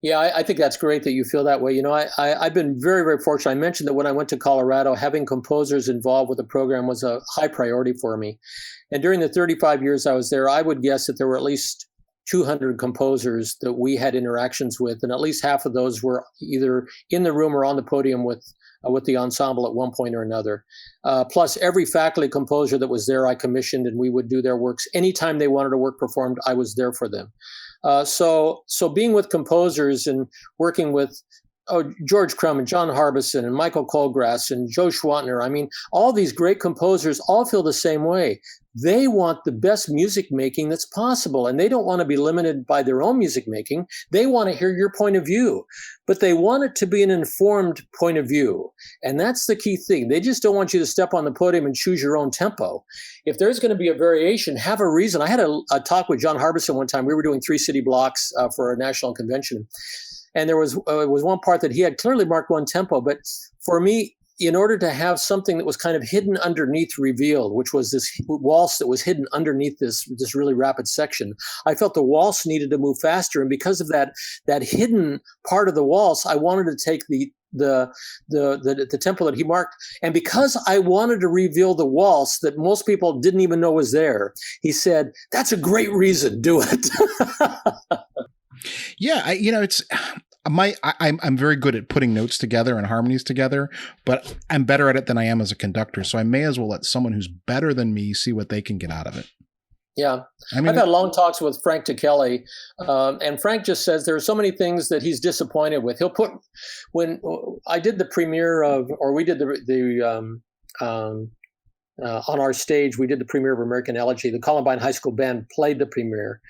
Yeah, I think that's great that you feel that way. I've been very, very fortunate. I mentioned that when I went to Colorado, having composers involved with the program was a high priority for me. And during the 35 years I was there, I would guess that there were at least 200 composers that we had interactions with, and at least half of those were either in the room or on the podium with with the ensemble at one point or another. Plus, every faculty composer that was there, I commissioned, and we would do their works. Anytime they wanted a work performed, I was there for them. So being with composers and working with George Crumb and John Harbison and Michael Colgrass and Joe Schwantner, I mean, all these great composers all feel the same way. They want the best music making that's possible, and they don't want to be limited by their own music making. They want to hear your point of view, but they want it to be an informed point of view. And that's the key thing. They just don't want you to step on the podium and choose your own tempo. If there's going to be a variation, have a reason. I had a talk with John Harbison one time. We were doing 3 city blocks for a national convention. And there was one part that he had clearly marked one tempo. But for me, in order to have something that was kind of hidden underneath revealed, which was this waltz that was hidden underneath this really rapid section, I felt the waltz needed to move faster. And because of that hidden part of the waltz, I wanted to take the tempo that he marked. And because I wanted to reveal the waltz that most people didn't even know was there, he said, "That's a great reason. Do it." Yeah, I'm very good at putting notes together and harmonies together, but I'm better at it than I am as a conductor. So I may as well let someone who's better than me see what they can get out of it. Yeah. I mean, I've had long talks with Frank Ticelli, and Frank just says there are so many things that he's disappointed with. He'll put, when I did the premiere of, or we did on our stage, we did the premiere of American Elegy. The Columbine High School Band played the premiere.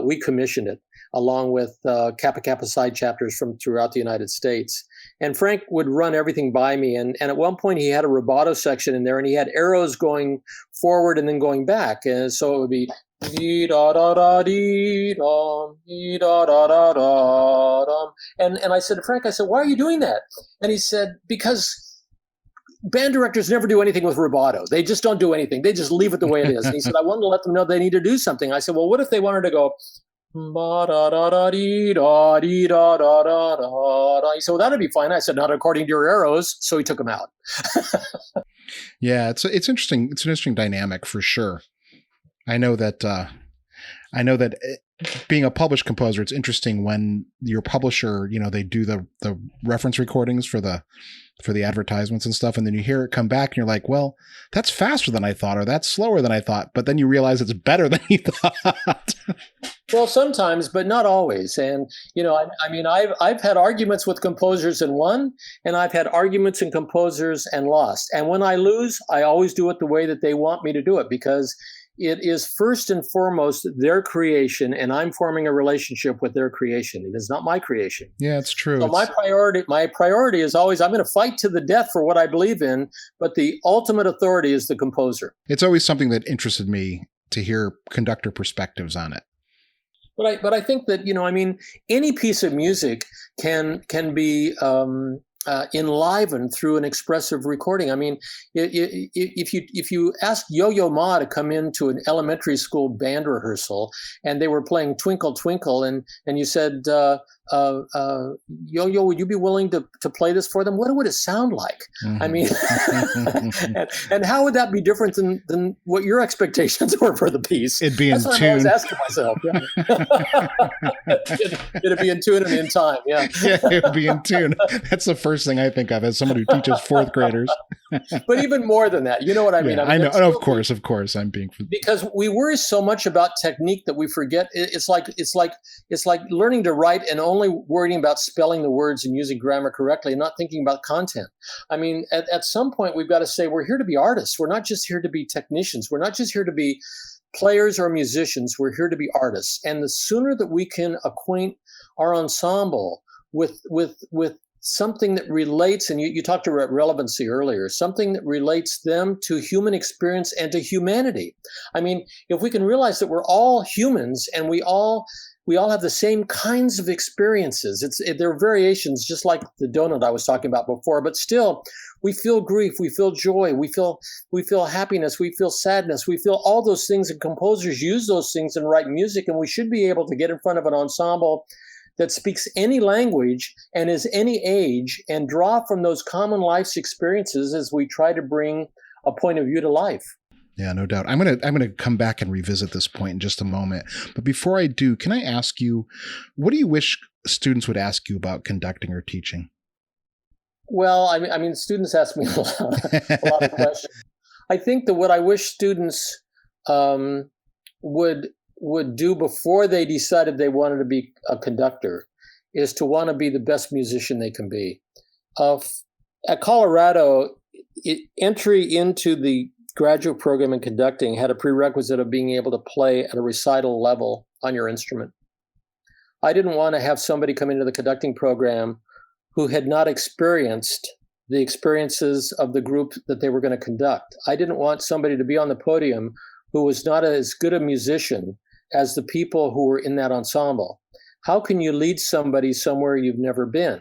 We commissioned it, along with Kappa Kappa side chapters from throughout the United States. And Frank would run everything by me. And at one point, he had a rubato section in there, and he had arrows going forward and then going back. And so it would be dee da da da dee dum, dee da da da da dum. And I said to Frank, I said, "Why are you doing that?" And he said, "Because band directors never do anything with rubato. They just don't do anything. They just leave it the way it is." And he said, "I wanted to let them know they need to do something." I said, "Well, what if they wanted to go ba da da da dee da dee da da da da?" He said, "Well, that'd be fine." I said, "Not according to your arrows." So he took them out. Yeah, it's interesting. It's an interesting dynamic for sure. I know that being a published composer, it's interesting when your publisher, they do the reference recordings for the advertisements and stuff, and then you hear it come back and you're like, well, that's faster than I thought, or that's slower than I thought, but then you realize it's better than you thought. Well, sometimes, but not always. And I've had arguments with composers and won, and I've had arguments in composers and lost. And when I lose, I always do it the way that they want me to do it, because it is first and foremost their creation, and I'm forming a relationship with their creation. It is not my creation. Yeah, it's true. So my priority is always, I'm going to fight to the death for what I believe in, but the ultimate authority is the composer. It's always something that interested me to hear conductor perspectives on it. But I think that, any piece of music can be enlivened through an expressive recording. I mean, if you asked Yo-Yo Ma to come into an elementary school band rehearsal and they were playing Twinkle Twinkle, and you said, Yo-Yo, would you be willing to play this for them? What would it sound like? Mm-hmm. I mean, and how would that be different than what your expectations were for the piece? It'd be That's in what tune. I'm always asking myself. Yeah. It'd be in tune and in time. Yeah. Yeah, it would be in tune. That's the first thing I think of as someone who teaches fourth graders. But even more than that, you know what I mean? Yeah, I know. Of course, I'm being, because we worry so much about technique that we forget. It's like learning to write and only worrying about spelling the words and using grammar correctly and not thinking about content. I mean, at some point we've got to say we're here to be artists. We're not just here to be technicians. We're not just here to be players or musicians. We're here to be artists. And the sooner that we can acquaint our ensemble with something that relates, and you talked about relevancy earlier, something that relates them to human experience and to humanity. I mean, if we can realize that we're all humans and we all have the same kinds of experiences. There are variations, just like the donut I was talking about before, but still we feel grief, we feel joy, we feel happiness, we feel sadness, we feel all those things, and composers use those things and write music, and we should be able to get in front of an ensemble that speaks any language and is any age and draw from those common life's experiences as we try to bring a point of view to life. Yeah, no doubt. I'm gonna come back and revisit this point in just a moment. But before I do, can I ask you, what do you wish students would ask you about conducting or teaching? Well, I mean, students ask me a lot of questions. I think that what I wish students um, would do before they decided they wanted to be a conductor is to want to be the best musician they can be. At Colorado, entry into the graduate program in conducting had a prerequisite of being able to play at a recital level on your instrument. I didn't want to have somebody come into the conducting program who had not experienced the experiences of the group that they were going to conduct. I didn't want somebody to be on the podium who was not as good a musician as the people who were in that ensemble. How can you lead somebody somewhere you've never been?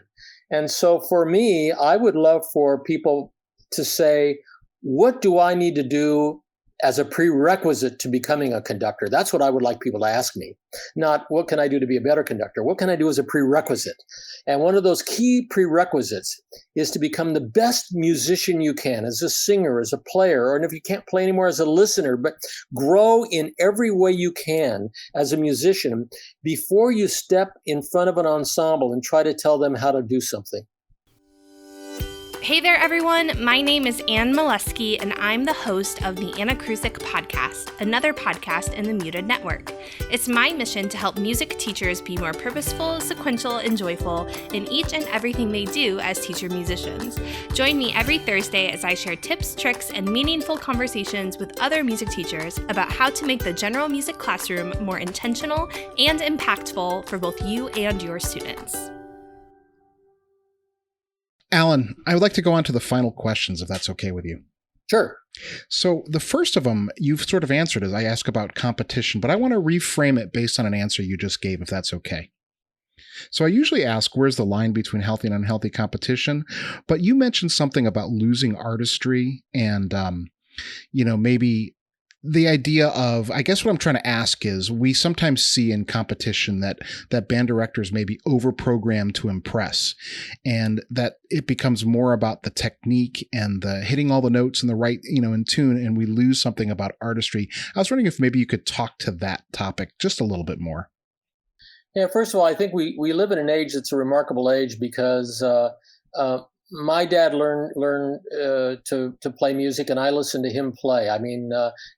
And so for me, I would love for people to say, what do I need to do as a prerequisite to becoming a conductor? That's what I would like people to ask me. Not what can I do to be a better conductor? What can I do as a prerequisite? And one of those key prerequisites is to become the best musician you can, as a singer, as a player, or if you can't play anymore, as a listener, but grow in every way you can as a musician before you step in front of an ensemble and try to tell them how to do something. Hey there, everyone. My name is Ann Molesky, and I'm the host of the Anna Krusik Podcast, another podcast in the Muted Network. It's my mission to help music teachers be more purposeful, sequential, and joyful in each and everything they do as teacher musicians. Join me every Thursday as I share tips, tricks, and meaningful conversations with other music teachers about how to make the general music classroom more intentional and impactful for both you and your students. Allan, I would like to go on to the final questions, if that's okay with you. Sure. So the first of them, you've sort of answered as I ask about competition, but I want to reframe it based on an answer you just gave, if that's okay. So I usually ask, where's the line between healthy and unhealthy competition? But you mentioned something about losing artistry and, maybe the idea of, I guess what I'm trying to ask is, we sometimes see in competition that band directors may be over-programmed to impress, and that it becomes more about the technique and the hitting all the notes in the right, in tune, and we lose something about artistry. I was wondering if maybe you could talk to that topic just a little bit more. Yeah, first of all, I think we live in an age that's a remarkable age because my dad learned to play music, and I listened to him play. I mean,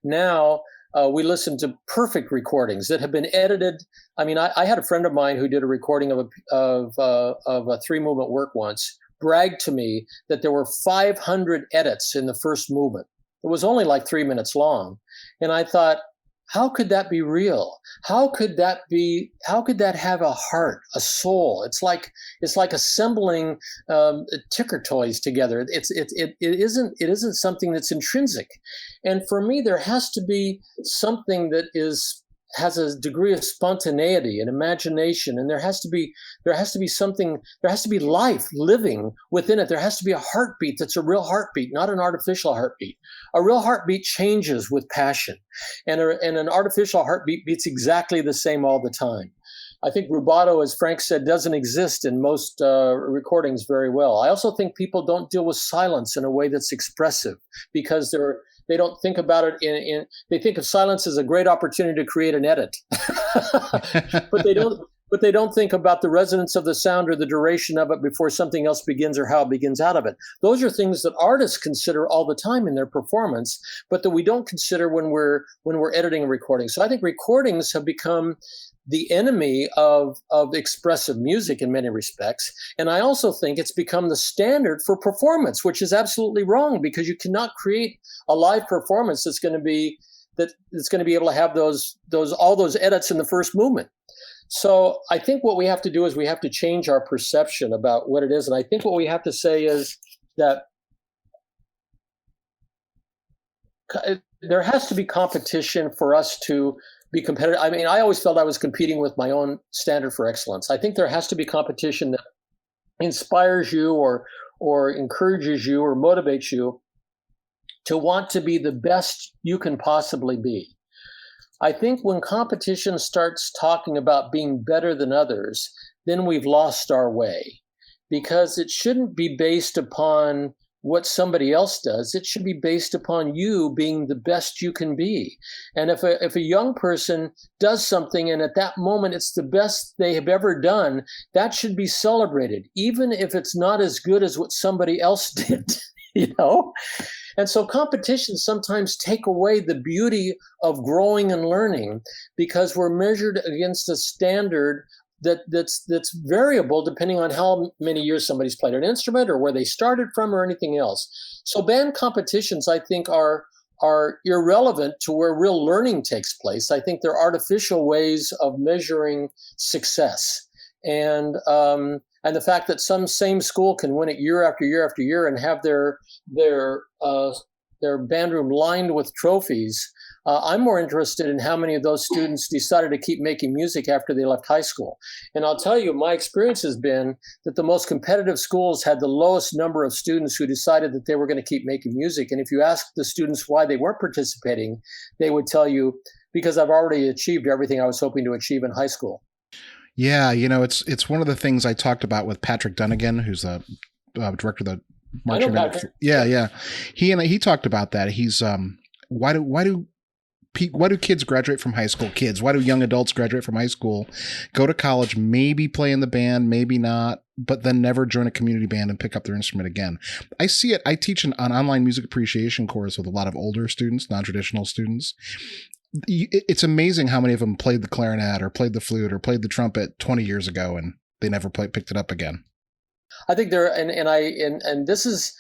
now we listen to perfect recordings that have been edited. I mean, I had a friend of mine who did a recording of a three-movement work once, bragged to me that there were 500 edits in the first movement. It was only like 3 minutes long, and I thought, how could that be real? How could that have a heart, a soul? It's like assembling ticker toys together. It isn't something that's intrinsic. And for me, there has to be something that has a degree of spontaneity and imagination, and there has to be life living within it. There has to be a heartbeat that's a real heartbeat, not an artificial heartbeat. A real heartbeat changes with passion, and an artificial heartbeat beats exactly the same all the time. I think rubato, as Frank said, doesn't exist in most recordings very well. I also think people don't deal with silence in a way that's expressive because they don't think about it they think of silence as a great opportunity to create an edit, but they don't think about the resonance of the sound or the duration of it before something else begins or how it begins out of it. Those are things that artists consider all the time in their performance, but that we don't consider when we're editing a recording. So I think recordings have become the enemy of expressive music in many respects. And I also think it's become the standard for performance, which is absolutely wrong, because you cannot create a live performance that's going to be able to have all those edits in the first movement. So I think what we have to do is we have to change our perception about what it is. And I think what we have to say is that there has to be competition for us to be competitive. I mean, I always felt I was competing with my own standard for excellence. I think there has to be competition that inspires you or encourages you or motivates you to want to be the best you can possibly be. I think when competition starts talking about being better than others, then we've lost our way, because it shouldn't be based upon what somebody else does. It should be based upon you being the best you can be. And if a young person does something and at that moment it's the best they have ever done, that should be celebrated, even if it's not as good as what somebody else did, you know? And so competitions sometimes take away the beauty of growing and learning because we're measured against a standard that's variable depending on how many years somebody's played an instrument or where they started from or anything else. So band competitions, I think, are irrelevant to where real learning takes place. I think they're artificial ways of measuring success. And the fact that some same school can win it year after year after year and have their band room lined with trophies. I'm more interested in how many of those students decided to keep making music after they left high school. And I'll tell you, my experience has been that the most competitive schools had the lowest number of students who decided that they were going to keep making music. And if you ask the students why they weren't participating, they would tell you, because I've already achieved everything I was hoping to achieve in high school. Yeah, it's one of the things I talked about with Patrick Dunnigan, who's the director of the marching band. Yeah. He talked about that. He's why do kids graduate from high school? Why do young adults graduate from high school, go to college, maybe play in the band, maybe not, but then never join a community band and pick up their instrument again? I see it. I teach an online music appreciation course with a lot of older students, non-traditional students. It's amazing how many of them played the clarinet or played the flute or played the trumpet 20 years ago and they never picked it up again. I think and this is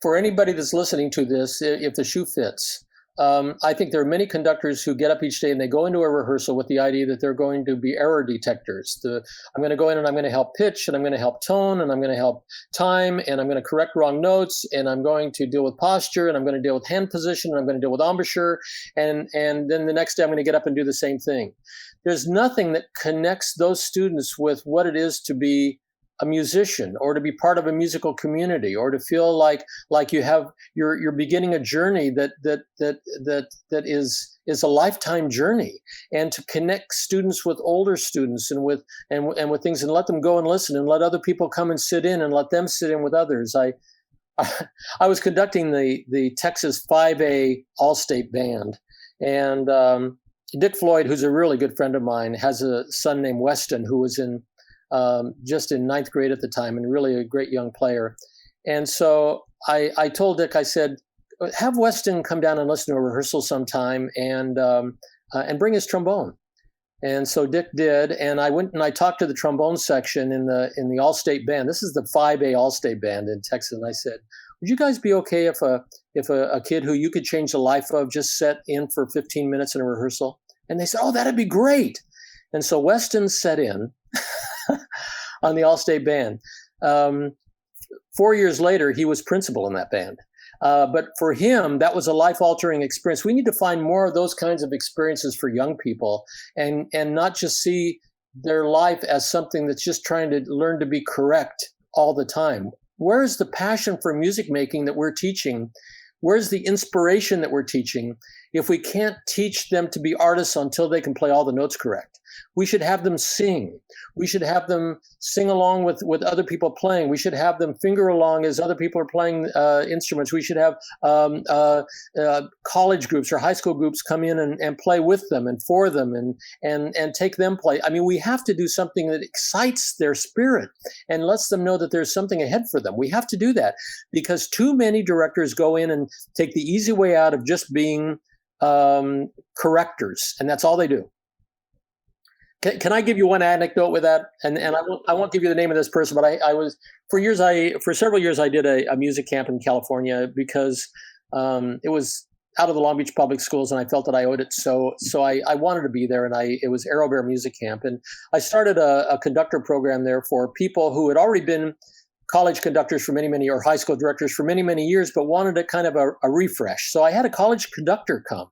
for anybody that's listening to this, if the shoe fits. I think there are many conductors who get up each day and they go into a rehearsal with the idea that they're going to be error detectors. I'm going to go in and I'm going to help pitch and I'm going to help tone and I'm going to help time and I'm going to correct wrong notes and I'm going to deal with posture and I'm going to deal with hand position and I'm going to deal with embouchure and then the next day I'm going to get up and do the same thing. There's nothing that connects those students with what it is to be a musician or to be part of a musical community or to feel like you're beginning a journey that is a lifetime journey, and to connect students with older students and with things and let them go and listen and let other people come and sit in and let them sit in with others. I was conducting the Texas 5A All-State Band, and Dick Floyd, who's a really good friend of mine, has a son named Weston who was just in ninth grade at the time and really a great young player. And so I told Dick, I said, have Weston come down and listen to a rehearsal sometime and bring his trombone. And so Dick did, and I went and I talked to the trombone section in the All-State Band. This is the 5A All-State Band in Texas. And I said, would you guys be okay if a kid who you could change the life of just sat in for 15 minutes in a rehearsal? And they said, oh, that'd be great. And so Weston set in on the All-State Band. 4 years later, he was principal in that band. But for him, that was a life-altering experience. We need to find more of those kinds of experiences for young people and not just see their life as something that's just trying to learn to be correct all the time. Where's the passion for music making that we're teaching? Where's the inspiration that we're teaching if we can't teach them to be artists until they can play all the notes correct? We should have them sing. We should have them sing along with other people playing. We should have them finger along as other people are playing instruments. We should have college groups or high school groups come in and play with them and for them and take them play. I mean, we have to do something that excites their spirit and lets them know that there's something ahead for them. We have to do that because too many directors go in and take the easy way out of just being correctors, and that's all they do. Can I give you one anecdote with that? And I won't give you the name of this person, but I was for several years I did a music camp in California because it was out of the Long Beach public schools and I felt that I owed it. So I wanted to be there, and it was Arrow Bear Music Camp, and I started a conductor program there for people who had already been college conductors for many, or high school directors for many years, but wanted a kind of a refresh. So I had a college conductor come.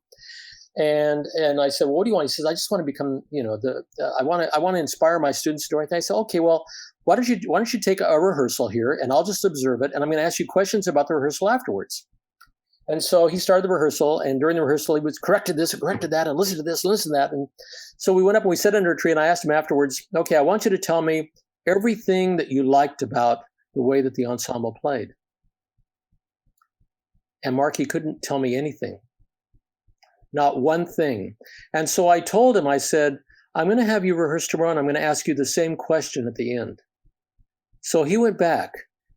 And I said, well, what do you want? He says, I just want to become, I want to inspire my students to do anything. I said, okay, well, why don't you take a rehearsal here and I'll just observe it. And I'm going to ask you questions about the rehearsal afterwards. And so he started the rehearsal, and during the rehearsal, he was corrected this and corrected that and listen to this, listen to that. And so we went up and we sat under a tree, and I asked him afterwards, okay, I want you to tell me everything that you liked about the way that the ensemble played. And Mark, he couldn't tell me anything. Not one thing. And so I told him, I said, I'm going to have you rehearse tomorrow, and I'm going to ask you the same question at the end. So he went back,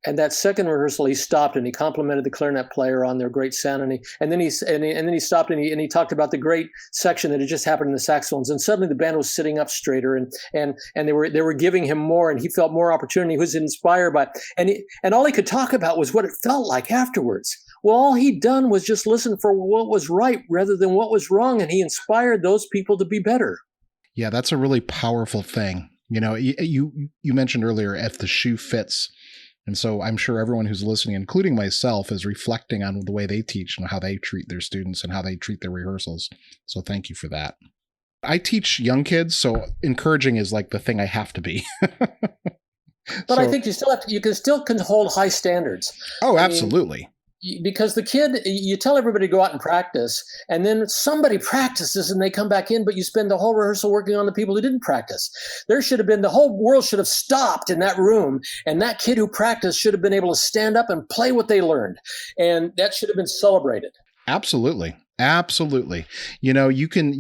and that second rehearsal, he stopped and he complimented the clarinet player on their great sound, and then he stopped and he talked about the great section that had just happened in the saxophones, and suddenly the band was sitting up straighter, and they were giving him more, and he felt more opportunity. He was inspired by it, and all he could talk about was what it felt like afterwards. Well, all he'd done was just listen for what was right rather than what was wrong, and he inspired those people to be better. Yeah, that's a really powerful thing. You know, you mentioned earlier, if the shoe fits. And so I'm sure everyone who's listening, including myself, is reflecting on the way they teach and how they treat their students and how they treat their rehearsals. So thank you for that. I teach young kids, so encouraging is like the thing I have to be. But I think you can still hold high standards. Oh, absolutely. Because the kid, you tell everybody to go out and practice, and then somebody practices and they come back in, but you spend the whole rehearsal working on the people who didn't practice. There should have been, the whole world should have stopped in that room, and that kid who practiced should have been able to stand up and play what they learned. And that should have been celebrated. Absolutely. Absolutely. You know, you can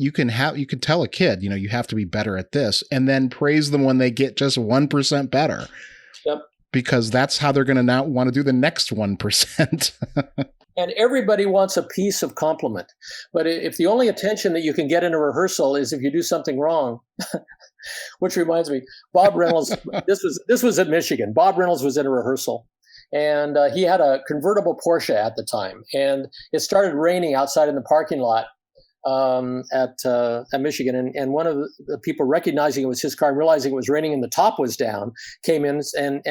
tell a kid, you know, you have to be better at this, and then praise them when they get just 1% better. Yep. Because that's how they're going to now want to do the next 1%. And everybody wants a piece of compliment. But if the only attention that you can get in a rehearsal is if you do something wrong, which reminds me, Bob Reynolds, this was at Michigan. Bob Reynolds was in a rehearsal, and he had a convertible Porsche at the time. And it started raining outside in the parking lot at Michigan, and one of the people, recognizing it was his car and realizing it was raining and the top was down, came in and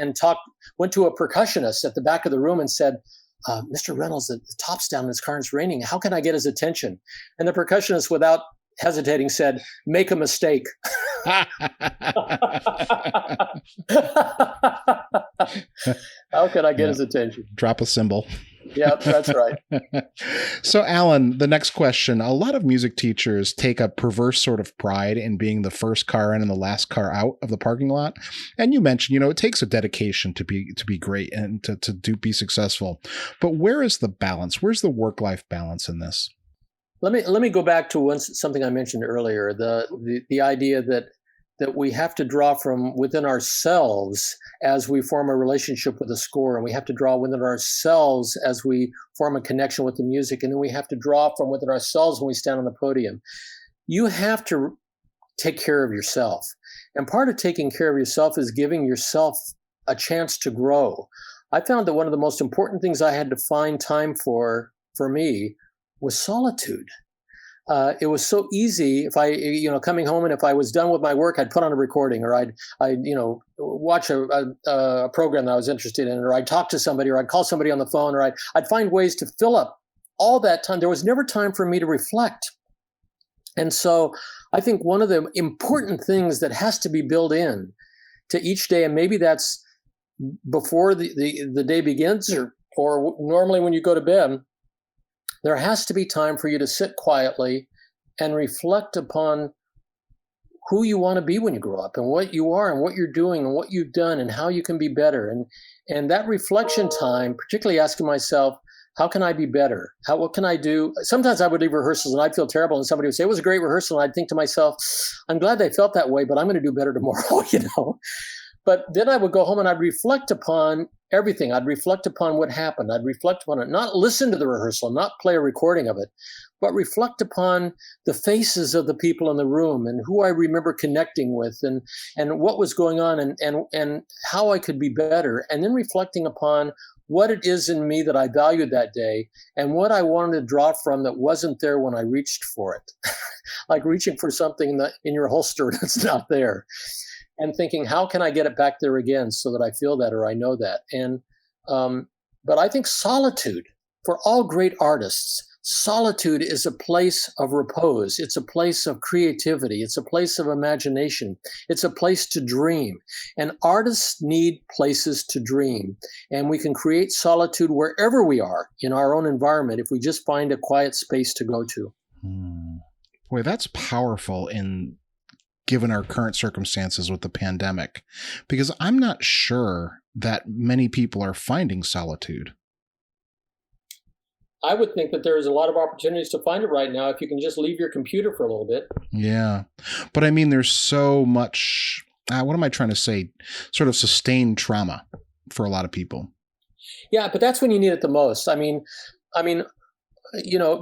went to a percussionist at the back of the room and said, Mr. Reynolds, the top's down in his car and it's raining. How can I get his attention? And the percussionist, without hesitating, said, make a mistake. How can I get his attention? Drop a cymbal. Yep, that's right. So, Allan, the next question. A lot of music teachers take a perverse sort of pride in being the first car in and the last car out of the parking lot. And you mentioned, you know, it takes a dedication to be great and to be successful. But where is the balance? Where's the work-life balance in this? Let me go back to something I mentioned earlier, the idea that we have to draw from within ourselves as we form a relationship with the score, and we have to draw within ourselves as we form a connection with the music, and then we have to draw from within ourselves when we stand on the podium. You have to take care of yourself. And part of taking care of yourself is giving yourself a chance to grow. I found that one of the most important things I had to find time for me was solitude. It was so easy if I, coming home, and if I was done with my work, I'd put on a recording, or I'd watch a program that I was interested in, or I'd talk to somebody, or I'd call somebody on the phone, or I'd find ways to fill up all that time. There was never time for me to reflect. And so I think one of the important things that has to be built in to each day, and maybe that's before the day begins, or normally when you go to bed, there has to be time for you to sit quietly and reflect upon who you want to be when you grow up, and what you are, and what you're doing, and what you've done, and how you can be better. And that reflection time, particularly asking myself, how can I be better? What can I do? Sometimes I would leave rehearsals and I'd feel terrible, and somebody would say, it was a great rehearsal. And I'd think to myself, I'm glad they felt that way, but I'm going to do better tomorrow, But then I would go home and I'd reflect upon everything. I'd reflect upon what happened. I'd reflect upon it, not listen to the rehearsal, not play a recording of it, but reflect upon the faces of the people in the room and who I remember connecting with, and what was going on, and how I could be better. And then reflecting upon what it is in me that I valued that day, and what I wanted to draw from that wasn't there when I reached for it. Like reaching for something in your holster that's not there. And thinking, how can I get it back there again so that I feel that, or I know that? And but I think solitude, for all great artists, solitude is a place of repose. It's a place of creativity. It's a place of imagination. It's a place to dream. And artists need places to dream. And we can create solitude wherever we are in our own environment if we just find a quiet space to go to. Boy, that's powerful given our current circumstances with the pandemic, because I'm not sure that many people are finding solitude. I would think that there's a lot of opportunities to find it right now if you can just leave your computer for a little bit. Yeah. But I mean, there's so much, what am I trying to say? Sort of sustained trauma for a lot of people. Yeah, but that's when you need it the most. I mean,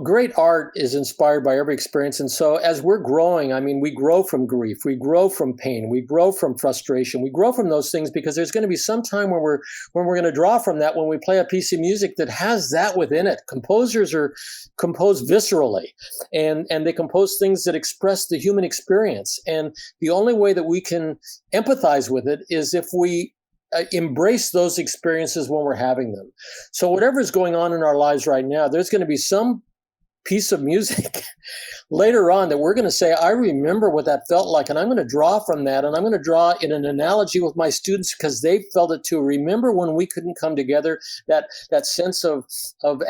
great art is inspired by every experience. And so as we're growing, I mean, we grow from grief, we grow from pain, we grow from frustration, we grow from those things because there's going to be some time when we're going to draw from that when we play a piece of music that has that within it. Composers are composed viscerally, and they compose things that express the human experience. And the only way that we can empathize with it is if we embrace those experiences when we're having them. So whatever's going on in our lives right now, there's going to be some piece of music later on that we're going to say, I remember what that felt like, and I'm going to draw from that, and I'm going to draw in an analogy with my students because they felt it too. Remember when we couldn't come together, that sense of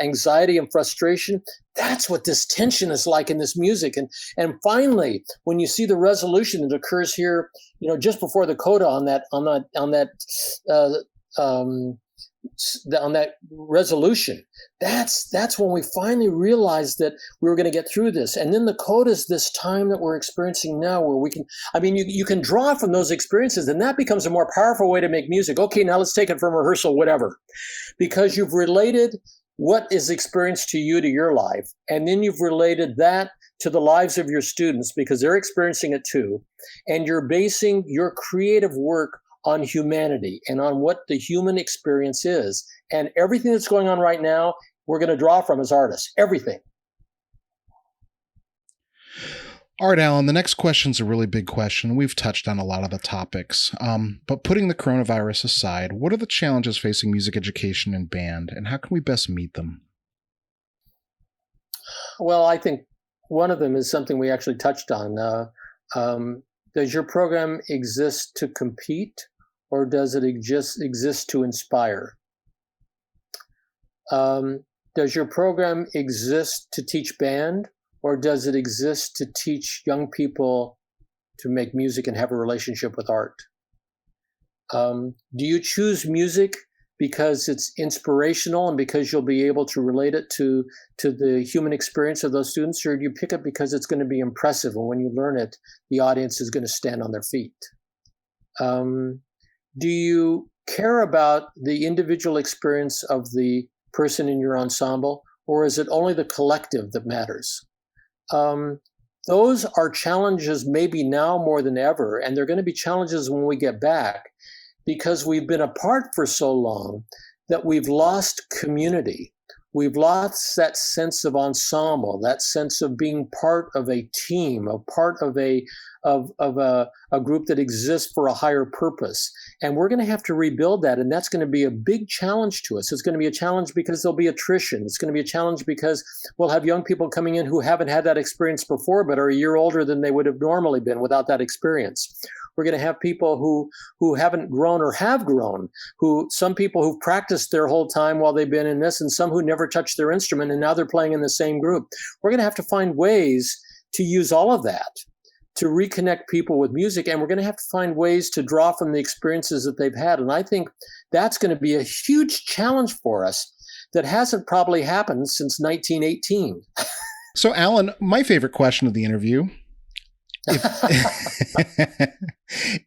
anxiety and frustration? That's what this tension is like in this music. And finally, when you see the resolution that occurs here, just before the coda on that resolution, that's when we finally realized that we were going to get through this. And then the coda is this time that we're experiencing now where we can, you can draw from those experiences, and that becomes a more powerful way to make music. Okay, now let's take it from rehearsal, whatever, because you've related what is experienced to you, to your life, and then you've related that to the lives of your students because they're experiencing it too, and you're basing your creative work on humanity and on what the human experience is. And everything that's going on right now, we're going to draw from as artists, everything. All right, Allan, the next question's a really big question. We've touched on a lot of the topics, but putting the coronavirus aside, what are the challenges facing music education and band, and how can we best meet them? Well, I think one of them is something we actually touched on. Does your program exist to compete, or does it exist to inspire? Does your program exist to teach band, or does it exist to teach young people to make music and have a relationship with art? Do you choose music because it's inspirational and because you'll be able to relate it to the human experience of those students, or do you pick it because it's going to be impressive and when you learn it, the audience is going to stand on their feet? Do you care about the individual experience of the person in your ensemble, or is it only the collective that matters? Those are challenges maybe now more than ever, and they're going to be challenges when we get back because we've been apart for so long that we've lost community. We've lost that sense of ensemble, that sense of being part of a team, a part of a group that exists for a higher purpose. And we're going to have to rebuild that. And that's going to be a big challenge to us. It's going to be a challenge because there'll be attrition. It's going to be a challenge because we'll have young people coming in who haven't had that experience before, but are a year older than they would have normally been without that experience. We're going to have people who haven't grown or have grown, some people who've practiced their whole time while they've been in this, and some who never touched their instrument, and now they're playing in the same group. We're going to have to find ways to use all of that to reconnect people with music, and we're going to have to find ways to draw from the experiences that they've had. And I think that's going to be a huge challenge for us that hasn't probably happened since 1918. So, Allan, my favorite question of the interview.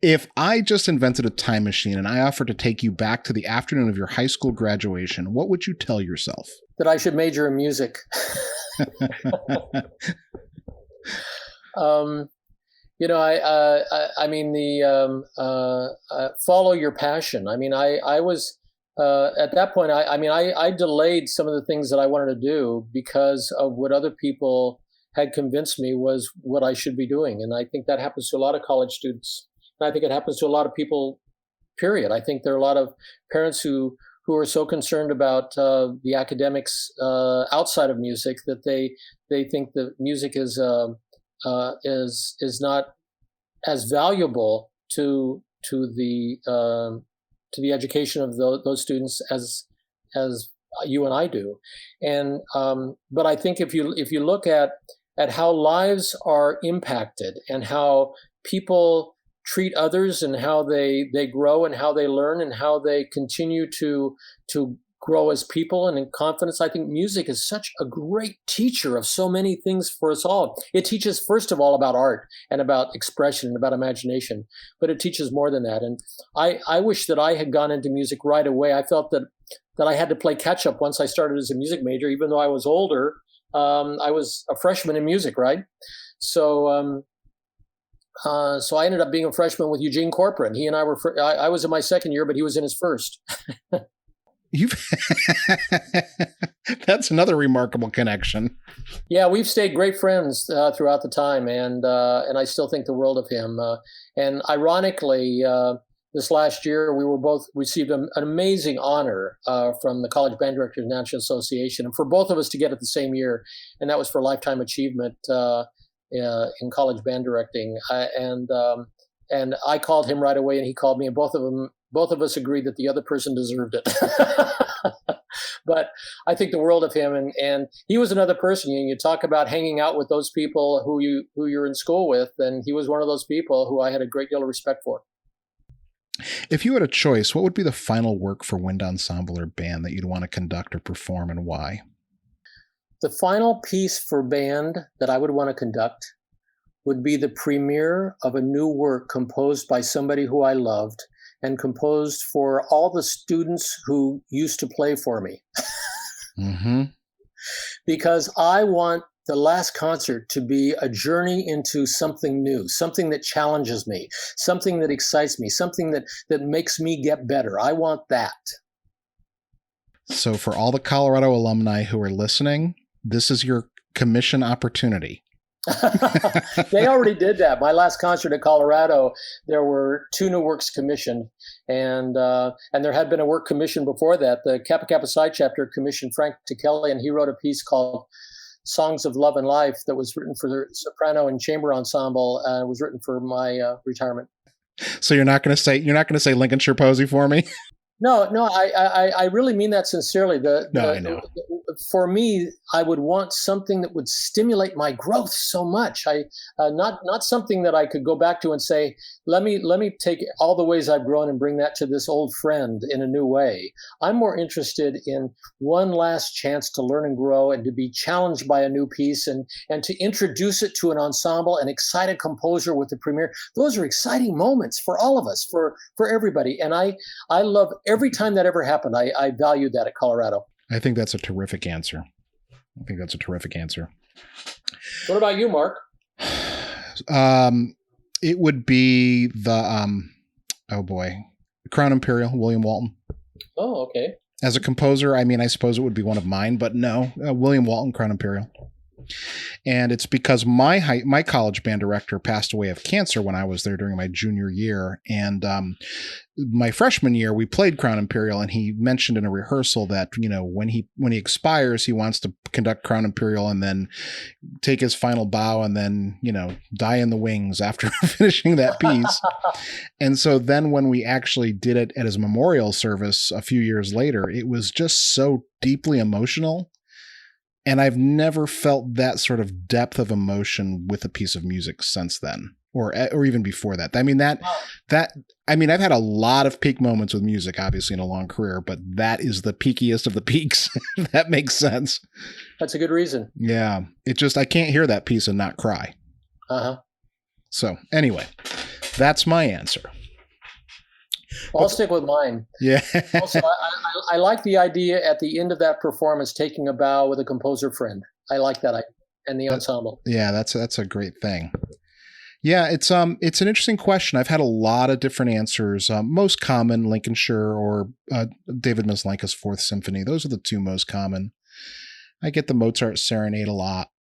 If I just invented a time machine and I offered to take you back to the afternoon of your high school graduation, what would you tell yourself? That I should major in music. Follow your passion. I mean, I was at that point. I delayed some of the things that I wanted to do because of what other people had convinced me was what I should be doing. And I think that happens to a lot of college students. And I think it happens to a lot of people, period. I think there are a lot of parents who are so concerned about the academics outside of music that they think that music is not as valuable to the education of those students as you and I do. And but I think if you look at how lives are impacted and how people treat others and how they grow and how they learn and how they continue to grow as people and in confidence. I think music is such a great teacher of so many things for us all. It teaches, first of all, about art and about expression and about imagination, but it teaches more than that. And I wish that I had gone into music right away. I felt that I had to play catch up once I started as a music major, even though I was older. I was a freshman in music, right? So I ended up being a freshman with Eugene Corcoran. He and I were, I was in my second year, but he was in his first. That's another remarkable connection. Yeah, we've stayed great friends throughout the time, and I still think the world of him. And ironically, this last year, we were both received an amazing honor from the College Band Directors National Association, and for both of us to get it the same year, and that was for lifetime achievement in college band directing. And I called him right away, and he called me, and both of us agreed that the other person deserved it. But I think the world of him, and he was another person. You talk about hanging out with those people who you're in school with, and he was one of those people who I had a great deal of respect for. If you had a choice, what would be the final work for wind ensemble or band that you'd want to conduct or perform, and why? The final piece for band that I would want to conduct would be the premiere of a new work composed by somebody who I loved and composed for all the students who used to play for me. Mm-hmm. Because I want the last concert to be a journey into something new, something that challenges me, something that excites me, something that makes me get better. I want that. So for all the Colorado alumni who are listening, this is your commission opportunity. They already did that. My last concert at Colorado, there were 2 new works commissioned, and there had been a work commissioned before that. The Kappa Kappa Psi chapter commissioned Frank Tikelli, and he wrote a piece called Songs of Love and Life that was written for the soprano and chamber ensemble. Was written for my retirement. So you're not going to say Lincolnshire Posy for me? No, I really mean that sincerely. I know. For me, I would want something that would stimulate my growth so much. Not something that I could go back to and say, let me take all the ways I've grown and bring that to this old friend in a new way. I'm more interested in one last chance to learn and grow and to be challenged by a new piece and to introduce it to an ensemble, an excited composer with the premiere. Those are exciting moments for all of us, for everybody. And I love every time that ever happened. I valued that at Colorado. I think that's a terrific answer. What about you, Mark? It would be the, Crown Imperial, William Walton. Oh, okay. As a composer, I mean, I suppose it would be one of mine, but no, William Walton, Crown Imperial. And it's because my college band director passed away of cancer when I was there during my junior year. And my freshman year, we played Crown Imperial, and he mentioned in a rehearsal that, when he expires, he wants to conduct Crown Imperial and then take his final bow and then, die in the wings after finishing that piece. And so then when we actually did it at his memorial service a few years later, it was just so deeply emotional. And I've never felt that sort of depth of emotion with a piece of music since then, or even before that. I mean, I've had a lot of peak moments with music, obviously, in a long career, but that is the peakiest of the peaks. That makes sense. That's a good reason. Yeah. I can't hear that piece and not cry. Uh-huh. So anyway, that's my answer. I'll stick with mine. Yeah. Also, I like the idea at the end of that performance, taking a bow with a composer friend. I like that idea, and the ensemble. Yeah, that's a great thing. Yeah, it's an interesting question. I've had a lot of different answers. Most common, Lincolnshire or David Maslenka's Fourth Symphony. Those are the 2 most common. I get the Mozart Serenade a lot.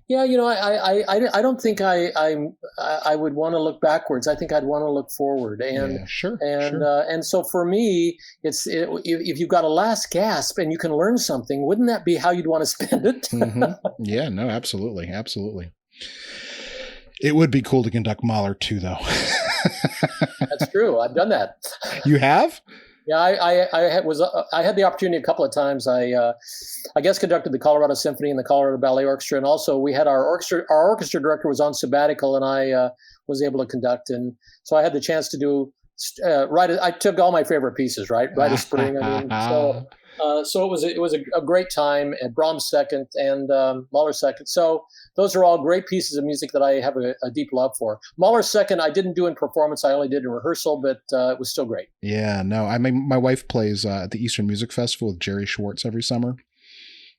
Yeah, I don't think I would want to look backwards. I think I'd want to look forward. And yeah, sure. And so for me, if you've got a last gasp and you can learn something, wouldn't that be how you'd want to spend it? Mm-hmm. Yeah, no, absolutely. It would be cool to conduct Mahler too, though. That's true. I've done that. You have? Yeah, I had the opportunity a couple of times. I guest conducted the Colorado Symphony and the Colorado Ballet Orchestra, and also we had our orchestra director was on sabbatical, and I was able to conduct, and so I had the chance to do I took all my favorite pieces, right? Rite of Spring. I mean, so it was a great time, and Brahms second and Mahler second. So those are all great pieces of music that I have a deep love for. Mahler second, I didn't do in performance; I only did in rehearsal, but it was still great. Yeah, no, I mean, my wife plays at the Eastern Music Festival with Jerry Schwartz every summer.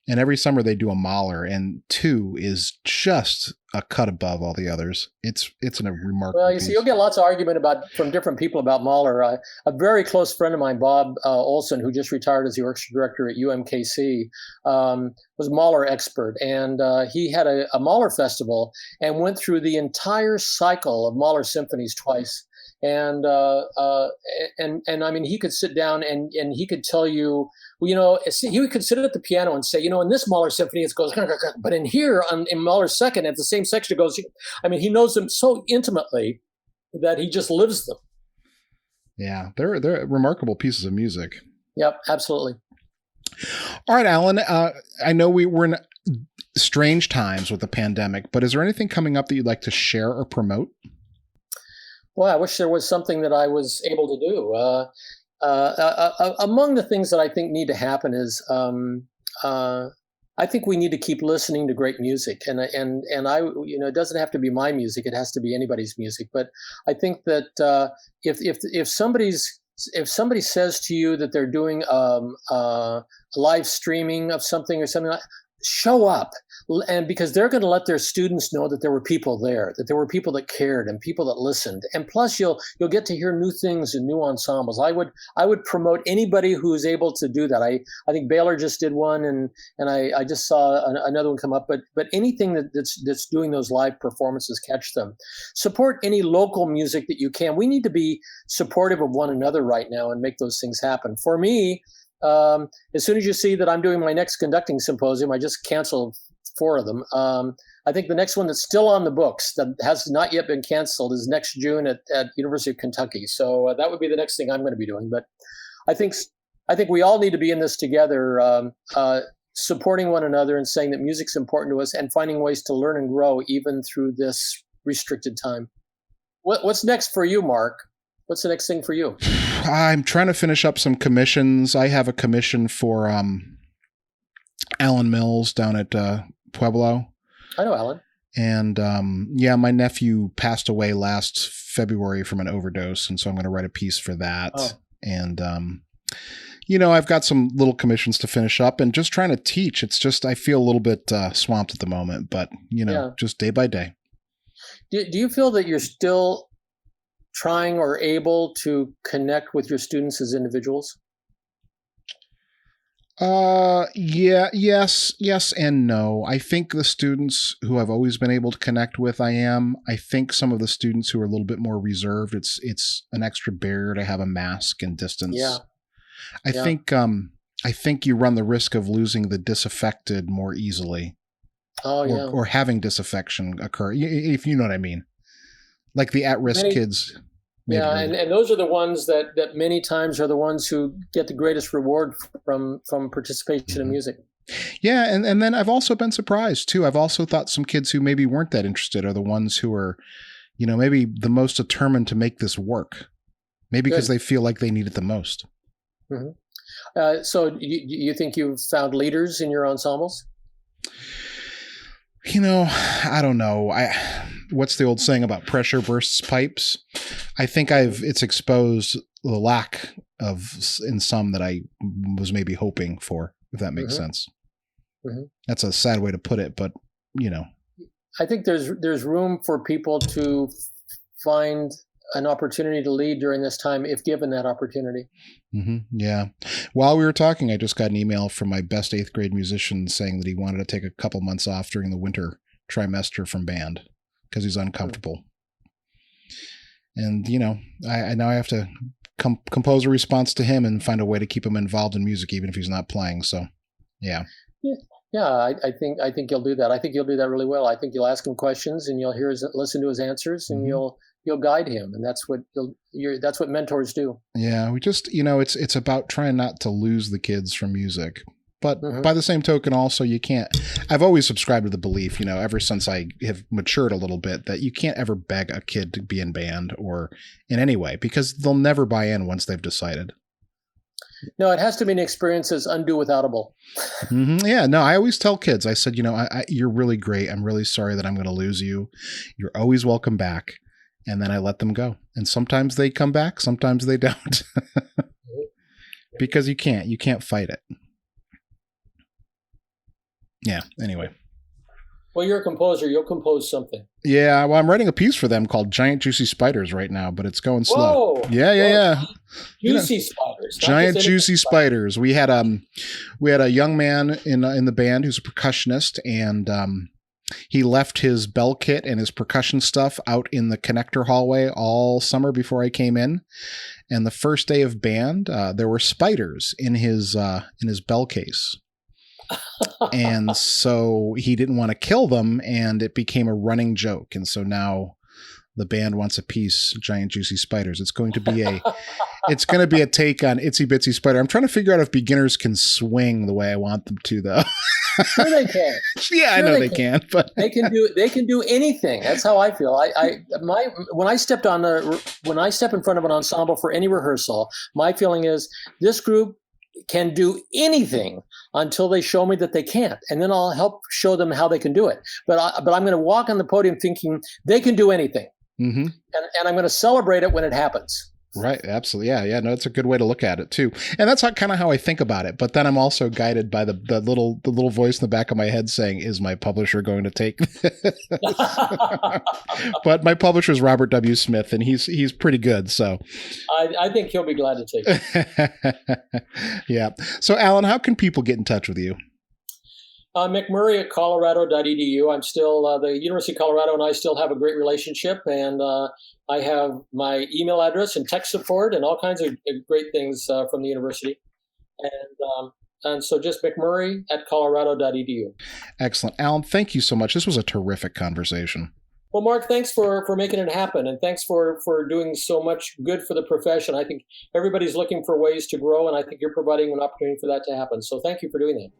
And every summer they do a Mahler, and 2 is just a cut above all the others. It's a remarkable. Well, you see, you'll get lots of argument from different people about Mahler. A very close friend of mine, Bob Olson, who just retired as the orchestra director at UMKC, was a Mahler expert, and he had a Mahler festival and went through the entire cycle of Mahler symphonies twice. And I mean, he could sit down and he could tell you, he could sit at the piano and say, in this Mahler symphony it goes, but in here in Mahler's second, at the same section it goes. I mean, he knows them so intimately that he just lives them. Yeah, they're remarkable pieces of music. Yep, absolutely. All right, Allan. I know we're in strange times with the pandemic, but is there anything coming up that you'd like to share or promote? Well, I wish there was something that I was able to do. Among the things that I think need to happen is I think we need to keep listening to great music, and it doesn't have to be my music; it has to be anybody's music. But I think that if somebody says to you that they're doing a live streaming of something or something, show up. And because they're going to let their students know that there were people there, that there were people that cared and people that listened. And plus you'll get to hear new things and new ensembles. I would promote anybody who's able to do that. I think Baylor just did one, and I just saw another one come up, but anything that's doing those live performances, catch them. Support any local music that you can. We need to be supportive of one another right now and make those things happen. For me, as soon as you see that I'm doing my next conducting symposium, I just canceled 4 of them. I think the next one that's still on the books that has not yet been canceled is next June at University of Kentucky. So that would be the next thing I'm going to be doing. But I think we all need to be in this together, supporting one another and saying that music's important to us and finding ways to learn and grow even through this restricted time. What's next for you, Mark? What's the next thing for you? I'm trying to finish up some commissions. I have a commission for Alan Mills down at Pueblo. I know Alan. And my nephew passed away last February from an overdose, and so I'm going to write a piece for that. Oh. And I've got some little commissions to finish up, and just trying to teach. It's just I feel a little bit swamped at the moment, but just day by day. Do you feel that you're still trying or able to connect with your students as individuals? Yes and no. I think the students who I've always been able to connect with, I am. I think some of the students who are a little bit more reserved, it's an extra barrier to have a mask and distance. Yeah. I think you run the risk of losing the disaffected more easily. Oh, yeah. Or having disaffection occur, if you know what I mean. Like the at-risk kids. Yeah, and those are the ones that many times are the ones who get the greatest reward from participation in music. Yeah, and then I've also been surprised too. I've also thought some kids who maybe weren't that interested are the ones who are, maybe the most determined to make this work. Maybe because they feel like they need it the most. Mm-hmm. So you think you've found leaders in your ensembles? I don't know. What's the old saying about pressure bursts pipes? I think it's exposed the lack of in some that I was maybe hoping for, if that makes sense. Mm-hmm. That's a sad way to put it, but I think there's room for people to find an opportunity to lead during this time if given that opportunity. Mm-hmm. Yeah. While we were talking, I just got an email from my best 8th grade musician saying that he wanted to take a couple months off during the winter trimester from band because he's uncomfortable. And, I now have to compose a response to him and find a way to keep him involved in music, even if he's not playing. So, yeah. Yeah, I think you'll do that. I think you'll do that really well. I think you'll ask him questions and you'll listen to his answers, and you'll guide him, and that's what mentors do. Yeah, we just it's about trying not to lose the kids from music. But by the same token, also, you can't. I've always subscribed to the belief, ever since I have matured a little bit, that you can't ever beg a kid to be in band or in any way, because they'll never buy in once they've decided. No, it has to be an experience that's undo withoutable. Yeah, no, I always tell kids, I said, you're really great. I'm really sorry that I'm going to lose you. You're always welcome back. And then I let them go. And sometimes they come back, sometimes they don't. Because you can't fight it. Yeah, anyway. Well, you're a composer. You'll compose something. Yeah, well, I'm writing a piece for them called Giant Juicy Spiders right now, but it's going slow. Whoa! Yeah. Juicy spiders. Giant Juicy Spiders. We had a young man in the band who's a percussionist, and he left his bell kit and his percussion stuff out in the connector hallway all summer before I came in. And the first day of band, there were spiders in his bell case. And so he didn't want to kill them, and it became a running joke. And so now the band wants a piece, Giant Juicy Spiders. It's going to be a take on Itsy Bitsy Spider. I'm trying to figure out if beginners can swing the way I want them to, though. Sure they can. Yeah, I know they can, but they can do anything. That's how I feel. When I step in front of an ensemble for any rehearsal, my feeling is this group can do anything until they show me that they can't, and then I'll help show them how they can do it. But I'm going to walk on the podium thinking they can do anything, and I'm going to celebrate it when it happens. Right, absolutely, yeah. No, it's a good way to look at it too, and that's kind of how I think about it. But then I'm also guided by the little voice in the back of my head saying, "Is my publisher going to take this?" But my publisher is Robert W. Smith, and he's pretty good. So I think he'll be glad to take it. Yeah. So Allan, how can people get in touch with you? McMurray at colorado.edu. I'm still, the University of Colorado and I still have a great relationship, and I have my email address and tech support and all kinds of great things from the university. And so just McMurray at colorado.edu. Excellent. Allan, thank you so much. This was a terrific conversation. Well, Mark, thanks for making it happen, and thanks for doing so much good for the profession. I think everybody's looking for ways to grow, and I think you're providing an opportunity for that to happen. So thank you for doing that.